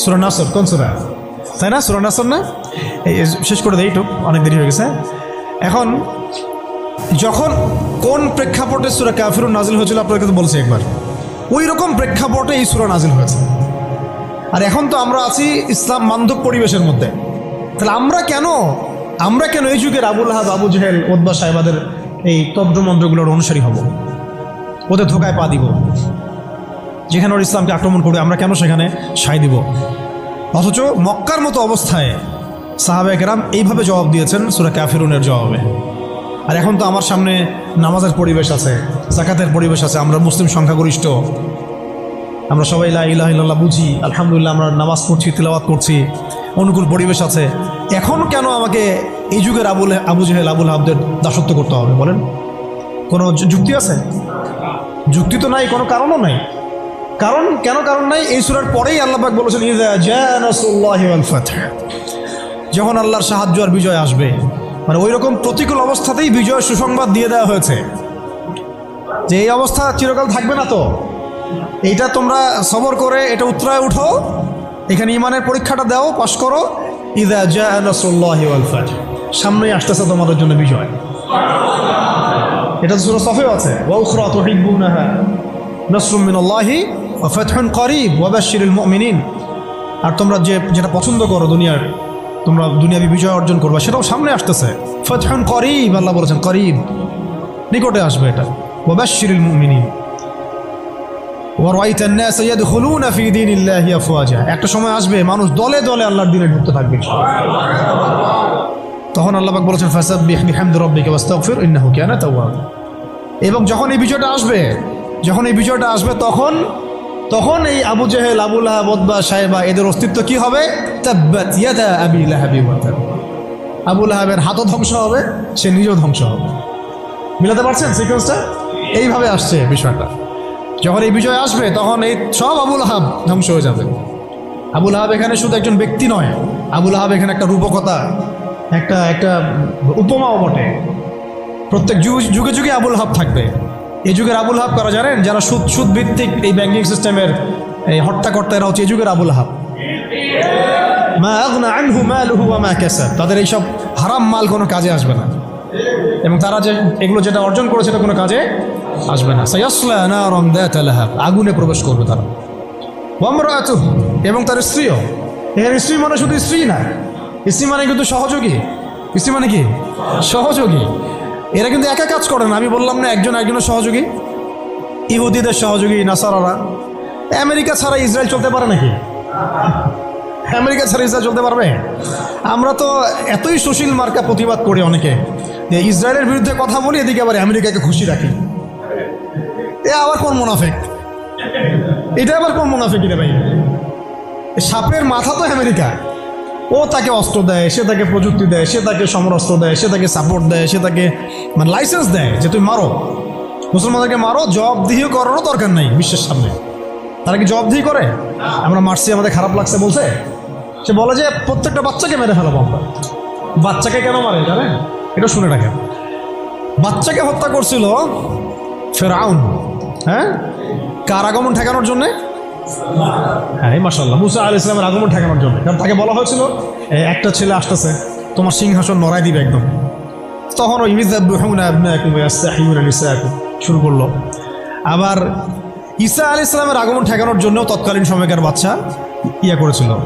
সূরা নাসর। কোন সূরা? তাই না? সূরা নাসর না? এই শেষ করে দেই, একটু অনেক দেরি হয়ে গেছে। এখন যখন কোন প্রেক্ষাপটে সূরা কাফিরুন নাজিল হয়েছিল আপনাকে তো বলছি একবার, ওই রকম প্রেক্ষাপটে এই সূরা নাজিল হয়েছে। আর এখন তো আমরা আছি ইসলাম বান্ধব পরিবেশের মধ্যে। তাহলে আমরা কেন এই যুগের আবু লাহাব, আবু জেহেল, উতবা, সাইবাদের এই তন্ত্রমন্ত্রগুলোর অনুসারী হব, ওদের ধোকায় পা দিব? যেখানে ওর ইসলামকে আক্রমণ করবে আমরা কেন সেখানে সায় দিব? অথচ মক্কার মতো অবস্থায় সাহাবায়ে কেরাম এইভাবে জবাব দিয়েছেন সূরা কাফিরুনের জবাবে। আর এখন তো আমার সামনে নামাজের পরিবেশ আছে, যাকাতের পরিবেশ আছে, আমরা মুসলিম সংখ্যাগরিষ্ঠ, আমরা সবাই লা ইলাহা ইল্লাল্লাহ বুঝি, আলহামদুলিল্লাহ আমরা নামাজ পড়ছি, তিলাওয়াত করছি, অনুকূল পরিবেশ আছে। এখন কেন আমাকে এই যুগের আবু জেহেল, আবু লাহাবদের দাসত্ব করতে হবে বলেন? কোনো যুক্তি আছে? যুক্তি তো নাই, কোনো কারণও নাই। কারণ নাই। এই সূরার পরেই আল্লাহ পাক বলেছেন, ইযা জাআ নাসরুল্লাহি ওয়াল ফাতহ, যখন আল্লাহর সাহায্য আর বিজয় আসবে। মানে ওই রকম প্রতিকূল অবস্থাতেই বিজয় সুসংবাদ দিয়ে দেওয়া হয়েছে যে এই অবস্থা চিরকাল থাকবে না। তো এইটা তোমরা সবর করে এটা উতরায় উঠো, এখানে ইমানের পরীক্ষাটা দাও, পাশ করো। ইযা জাআ নাসরুল্লাহি ওয়াল ফাতহ, সামনেই আসতেছে তোমাদের জন্য বিজয়। এটা সূরা সফেও আছে, ওয়া উখরা তুহিব্বুনাহা নাসরুম মিনাল্লাহি ওয়া ফাতহুন করিব ওয়া বাশশিরিল মুমিনিন। আর তোমরা যেটা পছন্দ করো দুনিয়ার, তোমরা দুনিয়াবি বিজয় অর্জন করবে, সেটাও সামনে আসতেছে। ফাতহুন করিব, আল্লাহ বলেছেন করিব, নিকটে আসবে এটা। ওয়া বাশশিরিল মুমিনিন ওয়া রাআইতান নাস ইয়াদখুলুনা ফি দীনিল্লাহি আফওয়াজা, একটা সময় আসবে মানুষ দলে দলে আল্লাহর দ্বীনে ঢুকতে থাকবে। তখন আল্লাহ পাক বলেছেন ফাসাব্বিহ বিহামদি রাব্বিকা ওয়াস্তাগফির ইন্নাহু কানা তাওয়াবা। এবং যখন এই বিজয়টা আসবে, তখন এই Abu Jahl, Abu Lahab, Utba, শায়বা এদের অস্তিত্ব কি হবে? তাব্বাত ইয়াদা আবি লাহাবি ওয়া তাব। আবু লাহাবের হাতও ধ্বংস হবে, সে নিজেও ধ্বংস হবে। মিলাতে পারছেন সিকোয়েন্সটা? এইভাবে আসছে বিষয়টা। যখন এই বিজয় আসবে তখন এই সব আবু লাহাব ধ্বংস হয়ে যাবে। আবু লাহাব এখানে শুধু একজন ব্যক্তি নয়, আবু লাহাব এখানে একটা রূপকথা, একটা উপমাও বটে। প্রত্যেক যুগে যুগে আবু লাহাব থাকবে। এই যুগের আবু লাহাব কারা জানেন? যারা সুদ ভিত্তিক এই ব্যাংকিং সিস্টেমের এই হর্তাকর্তা, এরা হচ্ছে এই যুগের আবু লাহাব। মা আগনা আনহু মালুহু ওয়া মা কাসাব, তাদের এইসব হারাম মাল কোনো কাজে আসবে না, এবং তারা এগুলো যেটা অর্জন করেছে এটা কোনো কাজে আসবে না। সায়াসলা নারান যাতা লাহাব, আগুনে প্রবেশ করবে তারা। ওয়া ইমরাতুহু, এবং তার স্ত্রীও। এখানে স্ত্রী মানে শুধু স্ত্রী না, স্ত্রী মানে কিন্তু সহযোগী। স্ত্রী মানে কি? সহযোগী। এরা কিন্তু একা কাজ করে না, আমি বললাম না একজনের সহযোগী। ইহুদিদের সহযোগী নাসারারা। আমেরিকা ছাড়া ইসরায়েল চলতে পারে নাকি? আমেরিকা ছাড়া ইসরায়েল চলতে পারবে? আমরা তো এতই সুশীল মার্কা প্রতিবাদ করি অনেকে, যে ইসরায়েলের বিরুদ্ধে কথা বলি, এদিকে আবার আমেরিকাকে খুশি রাখি। এ আবার কোন মুনাফিক? এটা আবার কোন মুনাফিক রে ভাই? সাপের মাথা তো আমেরিকা। ও তাকে অস্ত্র দেয়, সে তাকে প্রযুক্তি দেয়, সে তাকে সমরাস্ত্র দেয়, সে তাকে সাপোর্ট দেয়, সে তাকে মানে লাইসেন্স দেয় যে তুমি মারো, মুসলমানদেরকে মারো। জবাবদিহিও করারও দরকার নেই বিশ্বের সামনে। তারা কি জবাবদিহি করে? আমরা মারছি, আমাদের খারাপ লাগছে বলছে? সে বলে যে প্রত্যেকটা বাচ্চাকে মেরে ফেলাবো আমরা। বাচ্চাকে কেন মারে জানেন? এটা শুনে রাখেন। বাচ্চাকে হত্যা করছিল ফেরাউন, হ্যাঁ, কার আগমন ঠেকানোর জন্যে? হ্যাঁ, মাশাআল্লাহ, মুসা আলাইহিস সালামের আগমন ঠেকানোর জন্য। কারণ তাকে বলা হয়েছিল একটা ছেলে আসতেছে, তোমার সিংহাসন নড়াই দিবে একদম। তখন ওই ইউযাব্বিহুনা আবনাআকুম ওয়া ইয়াসতাহয়ুনা নিসাআকুম শুরু করলো। আবার ঈসা আলাইহিস সালামের আগমন ঠেকানোর জন্য তৎকালীন সময়কার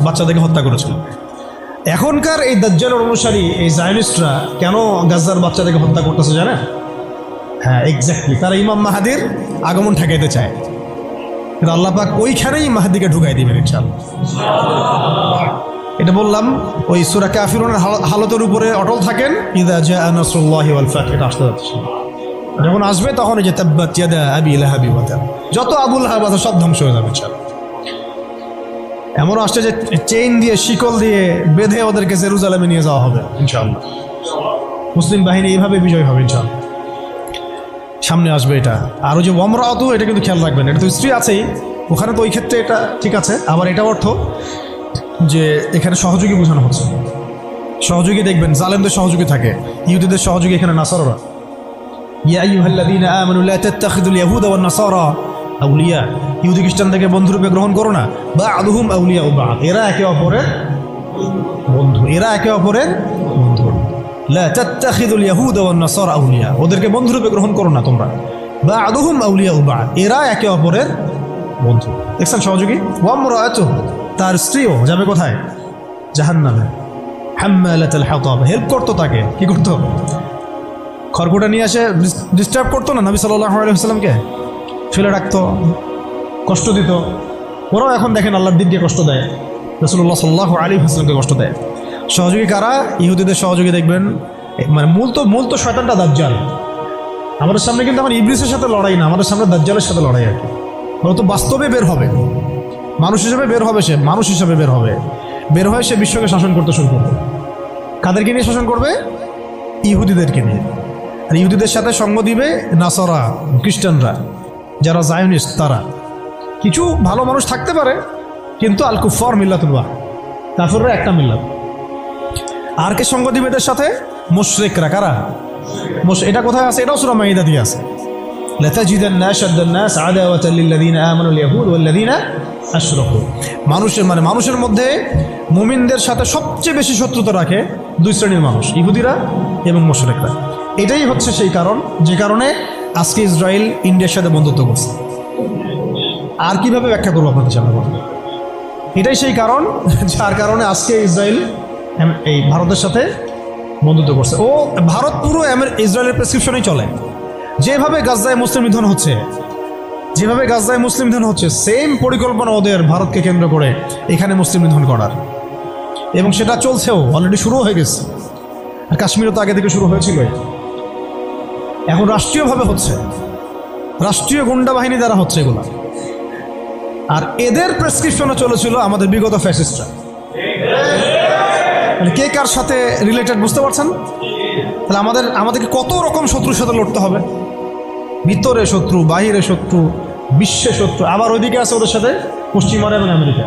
বাচ্চাদেরকে হত্যা করেছিল। এখনকার এই দাজ্জালের অনুসারী এই জায়নিস্টরা কেন গাজ্জার বাচ্চাদেরকে হত্যা করতেছে জানেন? হ্যাঁ, এক্স্যাক্টলি, তারা ইমাম মাহাদির আগমন ঠেকাইতে চায়। কিন্তু আল্লাহ পাক ওইখানেই মাহাদিকে ঢুকাই দিবেন ইনশাআল্লাহ। এটা বললাম ওই সূরা কাফিরুনের হালতের উপরে অটল থাকেন। ইযা জাআ নাসরুল্লাহি ওয়াল ফাতহ, এটা আসতে যাচ্ছে। যখন আসবে তখন এই যে তাব্বাত ইয়াদা আবি লাহাবি ওয়া তাব, যত আবু লাহাব আছে সব ধ্বংস হয়ে যাবে ইনশাআল্লাহ। এমনও আসছে যে চেইন দিয়ে, শিকল দিয়ে বেঁধে ওদেরকে জেরুজালেমে নিয়ে যাওয়া হবে ইনশাআল্লাহ। মুসলিম বাহিনী এইভাবে বিজয় হবে ইনশাআল্লাহ। সামনে আসবে এটা। আর ওই যে ওয়ামরাতু, এটা কিন্তু খেয়াল রাখবেন, এটা তো স্ত্রী আছেই ওখানে, তো ওই ক্ষেত্রে এটা ঠিক আছে। আবার এটা অর্থ যে এখানে সহযোগী বোঝানো হচ্ছে। সহযোগী দেখবেন জালেমদের সহযোগী থাকে, ইহুদিদের সহযোগী এখানে নাসারারা। ইয়া আইয়ুহাল্লাযীনা আমানু লা তাত্তাখিযুল ইয়াহুদা ওয়ান নাসারা আউলিয়া, ইহুদি খ্রিস্টানদেরকে বন্ধুরূপে গ্রহণ করো না। বা'দুহুম আউলিয়াউ বা'দ, এরা একে অপরের বন্ধু। লা তাত্তাখিযুল ইয়াহুদা ওয়ান নাসারা আউলিয়া, ওদেরকে বন্ধুরূপে গ্রহণ করো না তোমরা। বা'দুহুম আউলিয়াউ বা'দ, এরা একে অপরের বন্ধু। দেখছেন সহযোগী? ওয়া ইমরাতুহু, তার স্ত্রীও যাবে কোথায়? জাহান্নামে। হাম্মালাতুল হাতাব, হেল্প করতো তাকে। কি করতো? খড়কুটা নিয়ে এসে ডিস্টার্ব করতো না নবী সাল্লাল্লাহু আলাইহি ওয়াসাল্লামকে, ফেলে রাখতো, কষ্ট দিত। ওরাও এখন দেখেন আল্লাহর দিনকে কষ্ট দেয়, রাসূলুল্লাহ সাল্লাল্লাহু আলাইহি ওয়াসাল্লামকে কষ্ট দেয়। সহযোগী কারা? ইহুদিদের সহযোগী দেখবেন, মানে মূল তো শয়তানটা দাজ্জাল। আমাদের সামনে কিন্তু আমার ইবলিসের সাথে লড়াই না, আমাদের সামনে দাজ্জালের সাথে লড়াই আর কি। ওরা তো বাস্তবে বের হবে, মানুষ হিসেবে বের হবে, সে মানুষ হিসেবে বের হবে, বের হয়ে সে বিশ্বকে শাসন করতে শুরু করবে। কাদেরকে নিয়ে শাসন করবে? ইহুদিদেরকে নিয়ে। আর ইহুদিদের সাথে সঙ্গ দিবে নাসারা, খ্রিস্টানরা, যারা জায়নিস্ট। তারা কিছু ভালো মানুষ থাকতে পারে, কিন্তু আল কুফার মিল্লাতুল ওয়াহিদ, কাফিররা একটা মিল্লাত। আর কে সঙ্গ দিবে এদের সাথে? মুশরিকরা। কারা? এটা কোথায় আছে? এটাও সূরা মাইদা দিয়ে আছে। লাতাজিদান্না আশাদ্দান-নাস আদাওয়াতাল লিল্লাযীনা আমানুল ইয়াহুদ ওয়াল্লাযীনা আশরাকু। মানুষের মধ্যে মুমিনদের সাথে সবচেয়ে বেশি শত্রুতা রাখে দুই শ্রেণীর মানুষ, ইহুদিরা এবং মুশরিকরা। এটাই হচ্ছে সেই কারণ যে কারণে আজকে ইসরায়েল ইন্ডিয়ার সাথে বন্ধুত্ব করছে। আর কিভাবে ব্যাখ্যা করবো আপনাদের সামনে? এটাই সেই কারণ যার কারণে আজকে ইসরায়েল এই ভারতের সাথে বন্ধুত্ব করছে। ও ভারত পুরো ইসরায়েলের প্রেসক্রিপশনেই চলে। যেভাবে গাজায় মুসলিম নিধন হচ্ছে, সেম পরিকল্পনা ওদের ভারতকে কেন্দ্র করে এখানে মুসলিম নিধন করার, এবং সেটা চলছেও, অলরেডি শুরু হয়ে গেছে। আর কাশ্মীরও তো আগে থেকে শুরু হয়েছিল, এখন রাষ্ট্রীয়ভাবে হচ্ছে, রাষ্ট্রীয় গুন্ডা বাহিনী দ্বারা হচ্ছে এগুলো। আর এদের প্রেসক্রিপশনে চলেছিল আমাদের বিগত ফ্যাসিস্টরা। মানে কে কার সাথে রিলেটেড বুঝতে পারছেন? তাহলে আমাদেরকে কত রকম শত্রুর সাথে লড়তে হবে, ভিতরে শত্রু, বাহিরে শত্রু, বিশ্বে শত্রু, আবার ওইদিকে আছে ওদের সাথে পশ্চিমারা এবং আমেরিকা।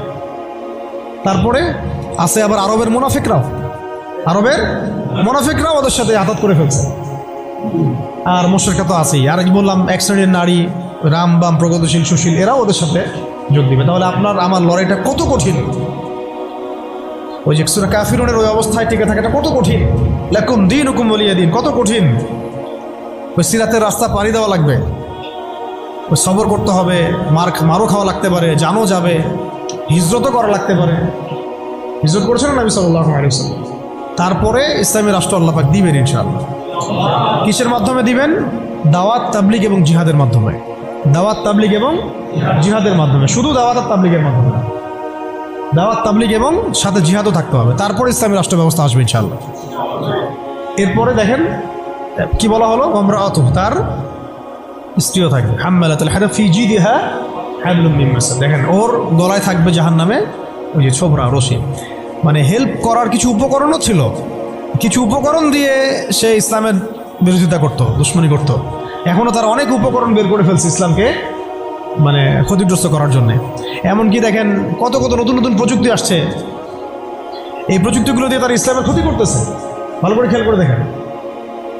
তারপরে আছে আবার আরবের মুনাফিকরাও ওদের সাথে আঘাত করে ফেলছে। আর মুশরিকরা তো আছেই। আর বললাম এক শ্রেণীর নারী, রাম বাম প্রগতিশীল সুশীল, এরাও ওদের সাথে যোগ দিবে। তাহলে আপনার আমার লড়াইটা কত কঠিন! ওই যে সূরা কাফিরুনের ওই অবস্থায় টিকে থাকাটা কত কঠিন। লাকুম দীনুকুম ওয়ালিয়া দীন, কত কঠিন। ওই সিরাতের রাস্তা পাড়ি দেওয়া লাগবে, ওই সবর করতে হবে, মারও খাওয়া লাগতে পারে, জানও যাবে, হিজরতও করা লাগতে পারে। হিজরত করেছেন নবী সাল্লাল্লাহু আলাইহি ওয়াসাল্লাম। তারপরে ইসলামী রাষ্ট্র আল্লাহ পাক দিবেন ইনশাআল্লাহ। কিসের মাধ্যমে দিবেন? দাওয়াত, তাবলীগ এবং জিহাদের মাধ্যমে। দাওয়াত, তাবলীগ এবং জিহাদের মাধ্যমে, শুধু দাওয়াত আর তাবলীগের মাধ্যমে না, দাওয়াত, তাবলীগ এবং সাথে জিহাদও থাকতে হবে। তারপরে ইসলামী রাষ্ট্র ব্যবস্থা আসবে ইনশাআল্লাহ। এরপরে দেখেন কি বলা হলো, ওমরাআতুহু, তার স্ত্রীও থাকবে, হাম্মালাতুল হাতাব ফি জিদিহা হাবলুম মিন মাসাদ। দেখেন ওর গলায় থাকবে জাহান্নামে ওই যে ছোবরা, রশি। মানে হেল্প করার কিছু উপকরণও ছিল, কিছু উপকরণ দিয়ে সে ইসলামের বিরোধিতা করত, দুশ্মনী করত। এখনও তারা অনেক উপকরণ বের করে ফেলছে ইসলামকে মানে ক্ষতিগ্রস্ত করার জন্য। এমনকি দেখেন কত নতুন নতুন প্রযুক্তি আসছে, এই প্রযুক্তিগুলো দিয়ে তারা ইসলামের ক্ষতি করতেছে। ভালো করে খেয়াল করে দেখেন,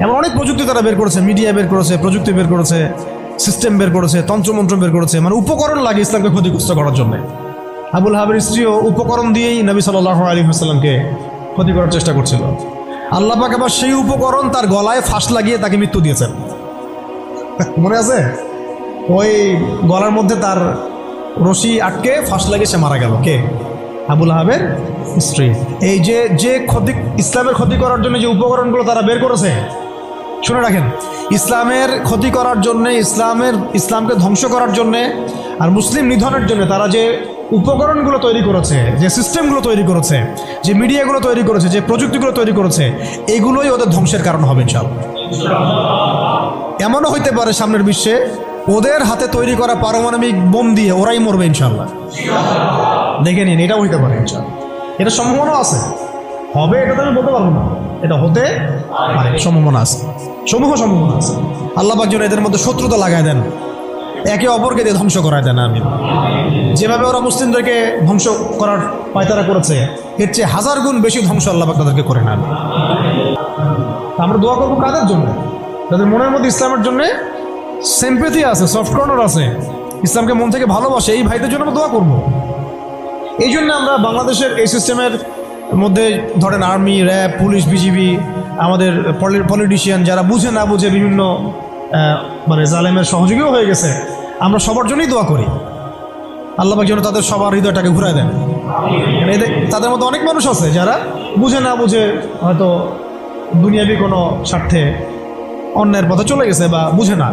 এমন অনেক প্রযুক্তি তারা বের করেছে, মিডিয়া বের করেছে, প্রযুক্তি বের করেছে, সিস্টেম বের করেছে, তন্ত্রমন্ত্র বের করেছে, মানে উপকরণ লাগে ইসলামকে ক্ষতিগ্রস্ত করার জন্য। আবুল আহাবের স্ত্রীও উপকরণ দিয়েই নবী সাল্লাল্লাহু আলাইহি ওয়াসাল্লামকে ক্ষতি করার চেষ্টা করছিল। আল্লাহ পাক আবার সেই উপকরণ তার গলায় ফাঁস লাগিয়ে তাকে মৃত্যু দিয়েছেন, মনে আছে? ওই গলার মধ্যে তার রশি আটকে ফাঁস লাগিয়ে সে মারা গেল। কে? আবুল আহাবের স্ত্রী। এই যে ক্ষতি, ইসলামের ক্ষতি করার জন্য যে উপকরণগুলো তারা বের করেছে, শুনে রাখেন, ইসলামের ক্ষতি করার জন্যে, ইসলামকে ধ্বংস করার জন্যে আর মুসলিম নিধনের জন্য তারা যে উপকরণগুলো তৈরি করেছে, যে সিস্টেমগুলো তৈরি করেছে, যে মিডিয়াগুলো তৈরি করেছে, যে প্রযুক্তিগুলো তৈরি করেছে, এগুলোই ওদের ধ্বংসের কারণ হবে ইনশাআল্লাহ। এমনও হইতে পারে সামনের বিশ্বে ওদের হাতে তৈরি করা পারমাণবিক বোম দিয়ে ওরাই মরবে ইনশাআল্লাহ। দেখে নিন, এটাও হইতে পারে ইনশাআল্লাহ। এটা সম্ভাবনা আছে, হবে এটা তো আমি বলতে পারবো না, এটা হতে পারে, সম্ভাবনা আছে, সম্ভাবনা আছে। আল্লাহ পাক যেন এদের মধ্যে শত্রুতা লাগায় দেন, একে অপরকে দিয়ে ধ্বংস করায় দেন। আমি যেভাবে ওরা মুসলিমদেরকে ধ্বংস করার পায়তারা করেছে, এর চেয়ে 1000 গুণ বেশি ধ্বংস আল্লাহ পাক তাদেরকে করে নেন। আমরা দোয়া করবো কাদের জন্য? যাদের মনের মধ্যে ইসলামের জন্য সিম্প্যাথি আছে, সফট কর্নার আছে, ইসলামকে মন থেকে ভালোবাসে, এই ভাইদের জন্য আমরা দোয়া করবো। এই জন্য আমরা বাংলাদেশের এই সিস্টেমের মধ্যে ধরেন আর্মি, র্যাব, পুলিশ, বিজিবি, আমাদের পলিটিশিয়ান যারা বুঝে না বুঝে বিভিন্ন মানে জালেমের সহযোগীও হয়ে গেছে, আমরা সবার জন্যই দোয়া করি আল্লাহ পাক যেন তাদের সবার হৃদয়টাকে ঘুরায় দেন। তাদের মধ্যে অনেক মানুষ আছে যারা বুঝে না বুঝে হয়তো দুনিয়াবি কোনো স্বার্থে অন্যায়ের পথে চলে গেছে, বা বুঝে না,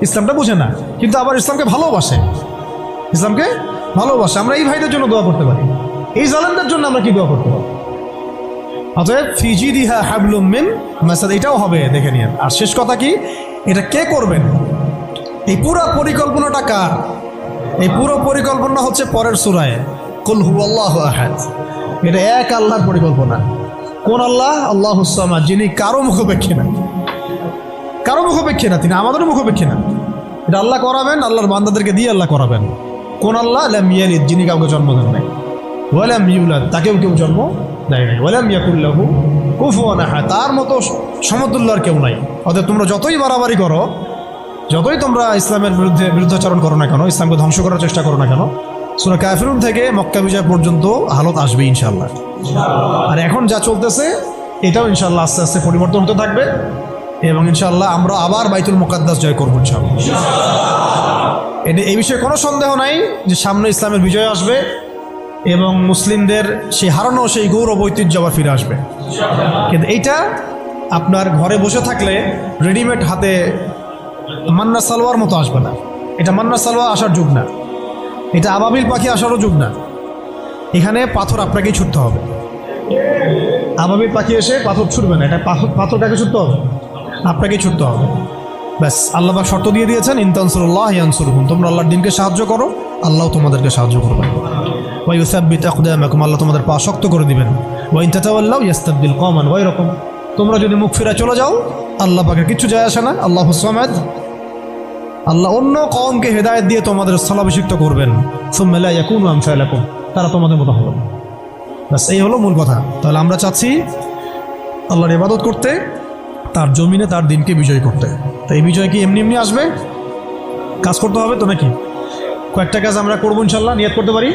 ইসলামটা বুঝে না, কিন্তু আবার ইসলামকে ভালোবাসে, আমরা এই ভাইদের জন্য দোয়া করতে পারি। এই জালেমদের জন্য আমরা কি দোয়া করতে পারি? অতএব ফি জিদিহা হাবলুম মিন মাসাদ, এটাও হবে, দেখে নিন। আর শেষ কথা কি, এটা কে করবেন? এই পুরো পরিকল্পনাটা কার? এই পুরো পরিকল্পনা হচ্ছে পরের সূরায় কুল হুয়াল্লাহু আহাদ। এটা এক আল্লাহর পরিকল্পনা। কোন আল্লাহ? আল্লাহুস সামাদ, যিনি কারো মুখাপেক্ষী না, তিনি আমাদেরও মুখাপেক্ষী না। এটা আল্লাহ করাবেন, আল্লাহর বান্দাদেরকে দিয়ে আল্লাহ করাবেন। কোন আল্লাহ? লাম ইয়ালিদ, যিনি কাউকে জন্ম দেন নাই, ওয়া লাম ইউলাদ, তাকেও কেউ জন্ম দেয় নাই, ওয়া লাম ইয়াকুল লাহু কুফুয়ান আহাদ, তার মতো সমতুল্য আর কেউ নাই। অতএব তোমরা যতই বাড়াবাড়ি করো, যতই তোমরা ইসলামের বিরুদ্ধাচরণ করো না কেন, ইসলামকে ধ্বংস করার চেষ্টা করো না কেন, সূরা কাফিরুন থেকে মক্কা বিজয় পর্যন্ত হালত আসবে ইনশাআল্লাহ। আর এখন যা চলতেছে এটাও ইনশাআল্লাহ আস্তে আস্তে পরিবর্তন হতে থাকবে এবং ইনশাআল্লাহ আমরা আবার বাইতুল মুকাদ্দাস জয় করবো ইনশাআল্লাহ। এই বিষয়ে কোনো সন্দেহ নাই যে সামনে ইসলামের বিজয় আসবে এবং মুসলিমদের সেই হারানো সেই গৌরব ঐতিহ্য আবার ফিরে আসবে। কিন্তু এইটা আপনার ঘরে বসে থাকলে রেডিমেড হাতে মান্না সালোয়ার মতো আসবে না। এটা মান্না সালোয়ার আসার যুগ না, এটা আবাবিল পাখি আসারও যুগ না। এখানে পাথর আপনাকেই ছুটতে হবে। আবাবিল পাখি এসে পাথর ছুটবে না, এটা পাথরটাকে ছুটতে হবে, আপনাকেই ছুটতে হবে। ব্যাস, আল্লাহ পাক শর্ত দিয়ে দিয়েছেন, ইন তানসুরুল্লাহ ইয়ানসুরকুম, তোমরা আল্লাহর দিনকে সাহায্য করো, আল্লাহ তোমাদেরকে সাহায্য করবেন। ওয়া ইউসাব্বিত আকদামাকুম, আল্লাহ তোমাদের পা শক্ত করে দিবেন। ওয়া ইন তাতাওয়াল্লাউ ইস্তাবদিল কওমান গায়রাকুম, তোমরা যদি মুখ ফিরে চলে যাও আল্লাহ পাকের কিচ্ছু যায় আসে না। আল্লাহুস সামাদ, আল্লাহ অন্য কওমকে হেদায়েত দিয়ে তোমাদের স্থলাভিষিক্ত করবেন। সুম্মা লা ইয়াকুনু আমসালাকুম, তারা তোমাদের মতো হবে না। ব্যাস, এই হলো মূল কথা। তাহলে আমরা চাচ্ছি আল্লাহর ইবাদত করতে, তার জমিনে তার দিনকে বিজয় করতে। তো এই বিজয় কি এমনি এমনি আসবে? কাজ করতে হবে তো নাকি? কয়েকটা কাজ আমরা করবো ইনশাল্লাহ, নিয়ত করতে পারি।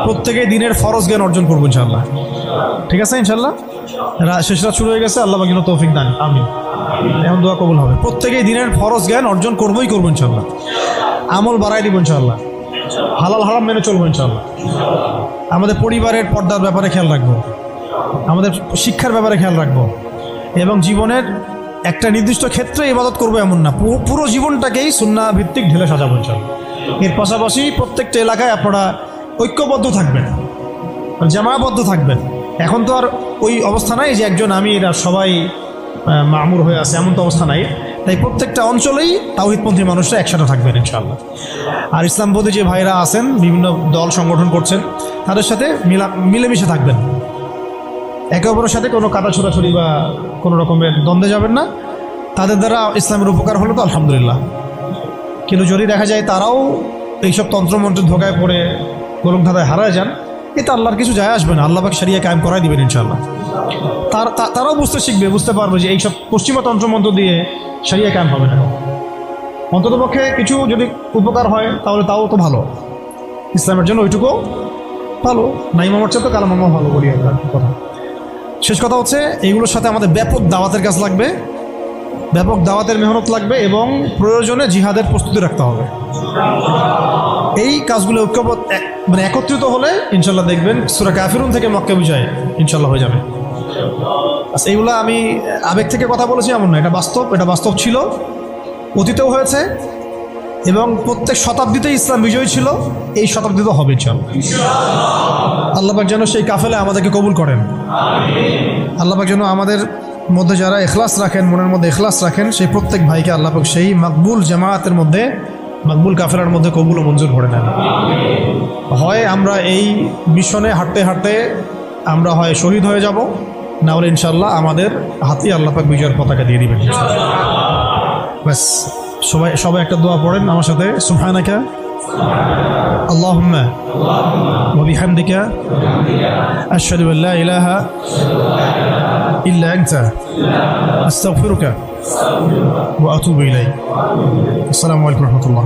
প্রত্যেকেই দিনের ফরজ জ্ঞান অর্জন করবো ইনশাল্লাহ, ঠিক আছে ইনশাল্লাহ। শেষ রাত শুরু হয়ে গেছে, আল্লাহ পাক যেন তৌফিক দান, আমিন। এখন দোয়া কবুল হবে। প্রত্যেকেই দিনের ফরজ জ্ঞান অর্জন করবোই করবো ইনশাল্লাহ। আমল বাড়াই দিব ইনশাল্লাহ, হালাল হারাম মেনে চলবো ইনশাল্লাহ। আমাদের পরিবারের পর্দার ব্যাপারে খেয়াল রাখবো, আমাদের শিক্ষার ব্যাপারে খেয়াল রাখবো এবং জীবনের একটা নির্দিষ্ট ক্ষেত্রে ইবাদত করবো এমন না, পুরো জীবনটাকেই সুন্নাহ ভিত্তিক ঢেলে সাজাবো ইনশাল্লাহ। এর পাশাপাশি প্রত্যেকটা এলাকায় আপনারা ঐক্যবদ্ধ থাকবেন, জামায়াবদ্ধ থাকবেন। এখন তো আর ওই অবস্থা নাই যে একজন আমির আর সবাই মামুর হয়ে আছে, এমন তো অবস্থা নাই। তাই প্রত্যেকটা অঞ্চলেই তাওহীদপন্থী মানুষরা একসাথে থাকবেন ইনশাআল্লাহ। আর ইসলামপন্থী যে ভাইরা আছেন, বিভিন্ন দল সংগঠন করছেন, তাদের সাথে মিলেমিশে থাকবেন। একে অপরের সাথে কোনো কাটা ছোড়াছড়ি বা কোনো রকমের দ্বন্দ্বে যাবেন না। তাদের দ্বারা ইসলামের উপকার হলো তো আলহামদুলিল্লাহ। কিন্তু যদি দেখা যায় তারাও এইসব তন্ত্রমন্ত্রের ধোকায় পড়ে গোলক ধাঁধায় হারায় যান, এতে আল্লাহর কিছু যায় আসবে না। আল্লাহ পাক শরিয়া কায়েম করাই দিবেন ইনশাআল্লাহ। তারাও বুঝতে শিখবে, বুঝতে পারবে যে এইসব পশ্চিমা তন্ত্রমন্ত্র দিয়ে শরিয়া কায়েম হবে না। অন্ততপক্ষে কিছু যদি উপকার হয় তাহলে তাও তো ভালো, ইসলামের জন্য ওইটুকু ভালো। নাইম আমার চেয়ে তো কালাম আমার ভালো বলি কথা। শেষ কথা হচ্ছে, এইগুলোর সাথে আমাদের ব্যাপক দাওয়াতের কাজ লাগবে, ব্যাপক দাওয়াতের মেহনত লাগবে এবং প্রয়োজনে জিহাদের প্রস্তুতি রাখতে হবে। এই কাজগুলো মানে একত্রিত হলে ইনশাল্লাহ দেখবেন সূরা কাফিরুন থেকে মক্কা বিজয় ইনশাল্লাহ হয়ে যাবে। আচ্ছা, এইগুলো আমি আবেগ থেকে কথা বলেছি এমন না, এটা বাস্তব ছিল, অতীতেও হয়েছে এবং প্রত্যেক শতাব্দীতে ইসলাম বিজয়ী ছিল, এই শতাব্দীতেও হবে ইনশাল্লাহ। আল্লাহ পাক যেন সেই কাফেলায় আমাদেরকে কবুল করেন। আল্লাহ পাক যেন আমাদের মধ্যে যারা ইখলাস রাখেন, মনের মধ্যে ইখলাস রাখেন, সেই প্রত্যেক ভাইকে আল্লাহ পাক সেই মাকবুল জামায়াতের মধ্যে, মাকবুল কাফেলার মধ্যে কবুল ও মঞ্জুর করে নেন। হয় আমরা এই মিশনে হাঁটতে হাঁটতে আমরা হয় শহীদ হয়ে যাব, না হলে ইনশাল্লাহ আমাদের হাতে আল্লাহ পাক বিজয়ের পতাকা দিয়ে দিবেন। ব্যাস, সবাই একটা দোয়া পড়েন আমার সাথে। সুবহানাকা আল্লাহুম্মা ওয়া বিহামদিকা আশহাদু আল্লা ইলাহা ইল্লা আনতা আস্তাগফিরুকা ওয়া আতুবু ইলাইক। আসসালামু আলাইকুম ওয়া রাহমাতুল্লাহ।